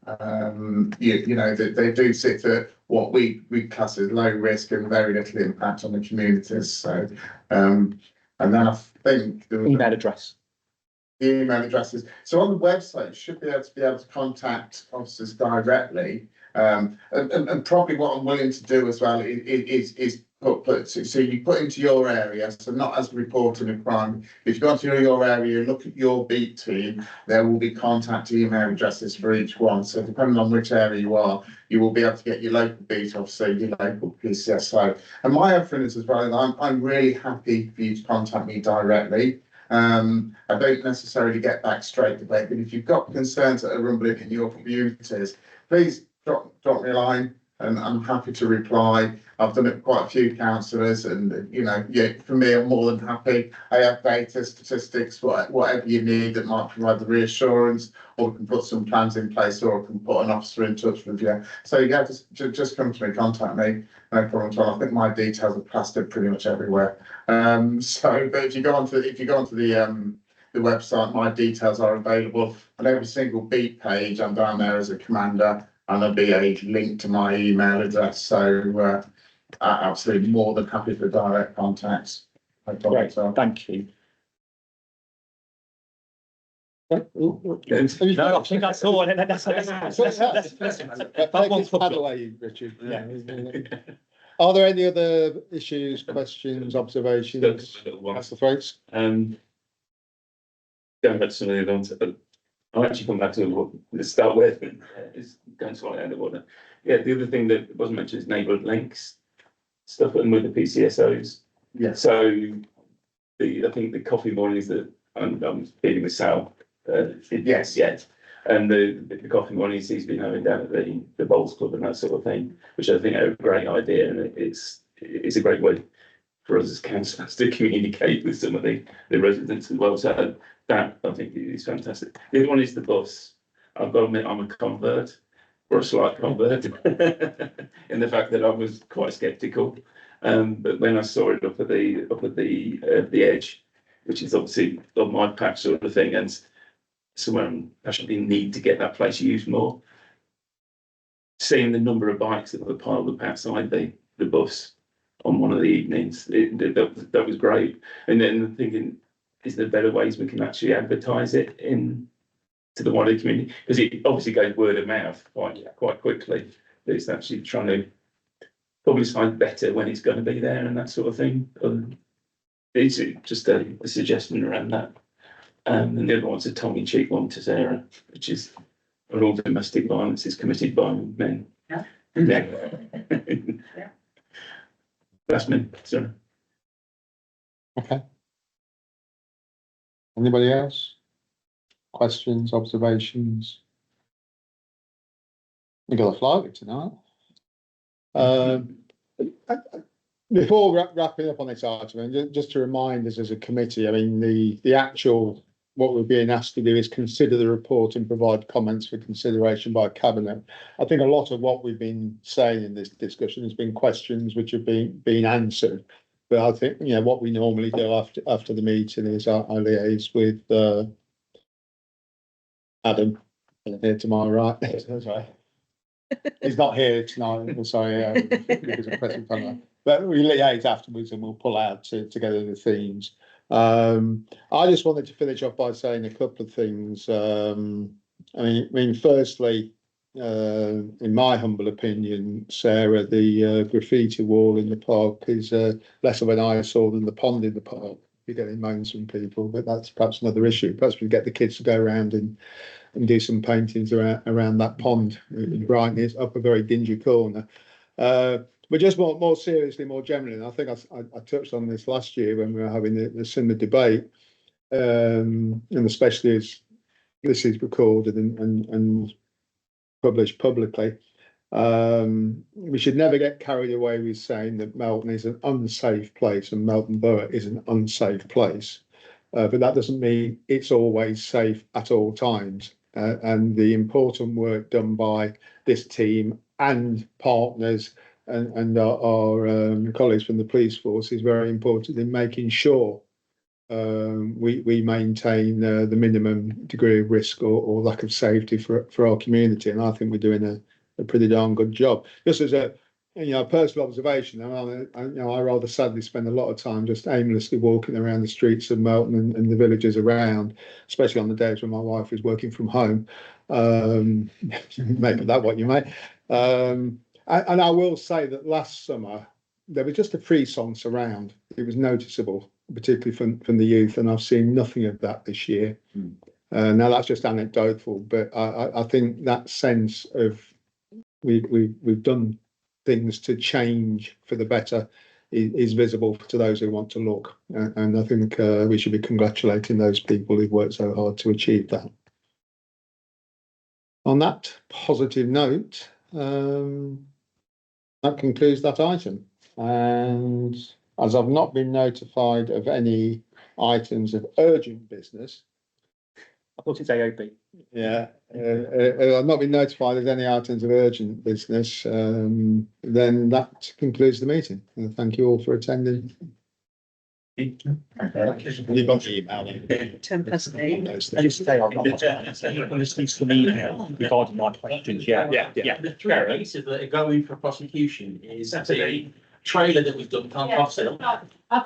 they do sit at what we class as low risk and very little impact on the communities. So, and then I think the email address. The email addresses. So on the website, you should be able to contact officers directly. And probably what I'm willing to do as well is so you put into your area, so not as reporting a crime. If you go into your area, look at your beat team, there will be contact email addresses for each one. So depending on which area you are, you will be able to get your local beat officer, your local PCSO. And my offering is as well, I'm really happy for you to contact me directly. I don't necessarily get back straight away, but if you've got concerns that are rumbling in your communities, please drop me a line and I'm happy to reply. I've done it with quite a few councillors and, you know, yeah, for me, I'm more than happy. I have data, statistics, whatever you need that might provide the reassurance, or we can put some plans in place, or we can put an officer in touch with you. So yeah, just come to me, contact me, no problem at all. I think my details are plastered pretty much everywhere. So, but if you go onto the website, my details are available on every single beat page. I'm down there as a commander, and there'll be a link to my email address. So absolutely more than happy for direct contacts. No problem Great, at all. thank you. Have you No, I finished? think that's all. That's Take his pad away, Richard. Yeah. Are there any other issues, questions, observations? That's the phrase. Going back to some of the other ones, I'll actually come back to what the start with, is going slightly out of order. Yeah, the other thing that wasn't mentioned is neighbourhood links, stuff with the PCSOs. Yeah. So I think the coffee mornings that I'm dealing with Sal, Yes. yet. And the coffee mornings he's been having down at the bowls club and that sort of thing, which I think are a great idea, and it's a great way for us as councillors to communicate with some of the residents as well. So that I think is fantastic. The other one is the bus. I've got to admit I'm a convert, or a slight convert, in the fact that I was quite sceptical. But when I saw it up at the edge, which is obviously on my patch sort of thing, and someone actually need to get that place used more. Seeing the number of bikes that were piled up outside the bus on one of the evenings, that was great. And then thinking, is there better ways we can actually advertise it to the wider community? Because it obviously goes word of mouth quite quickly. But it's actually trying to publicise better when it's going to be there and that sort of thing. It's just a suggestion around that. And the other one's a tongue-in-cheek one to Sarah, which is all domestic violence is committed by men. Yeah. Yeah. That's me, sorry. Okay. Anybody else? Questions, observations? We got a flight tonight. Before wrapping up on this item, just to remind us as a committee, I mean, the actual, what we're being asked to do is consider the report and provide comments for consideration by Cabinet. I think a lot of what we've been saying in this discussion has been questions which have been answered. But I think, you know, what we normally do after the meeting is I liaise with Adam here to my right. Sorry. He's not here tonight. Sorry, because of pressing time. But we liaise afterwards and we'll pull out together the themes. I just wanted to finish off by saying a couple of things. I mean, firstly, in my humble opinion, Sarah, the graffiti wall in the park is less of an eyesore than the pond in the park. You're getting moans from people, but that's perhaps another issue. Perhaps we get the kids to go around and do some paintings around that pond in Brighton. It's up a very dingy corner. But just more seriously, more generally, and I think I touched on this last year when we were having the cinema debate, and especially as this is recorded and published publicly, we should never get carried away with saying that Melton is an unsafe place and Melton Borough is an unsafe place. But that doesn't mean it's always safe at all times. And the important work done by this team and partners and our colleagues from the police force is very important in making sure we maintain the minimum degree of risk or lack of safety for our community. And I think we're doing a pretty darn good job. Just as a personal observation, I rather sadly spend a lot of time just aimlessly walking around the streets of Melton and the villages around, especially on the days when my wife is working from home. Make of that what you may. And I will say that last summer, there was just a frisson around. It was noticeable, particularly from the youth, and I've seen nothing of that this year. Now that's just anecdotal, but I think that sense of we've done things to change for the better is visible to those who want to look, and I think we should be congratulating those people who've worked so hard to achieve that. On that positive note, that concludes that item, and as I've not been notified of any items of urgent business. I thought it's AOB. Yeah, I've not been notified of any items of urgent business. Then that concludes the meeting. And thank you all for attending. You got the email. 8:10. I just say I'm not listening to the email regarding my questions. Yeah. The three pieces that are going for prosecution is the trailer that we've done, Can't Cross Hill,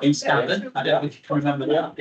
in Scandon. I don't know if you can remember that.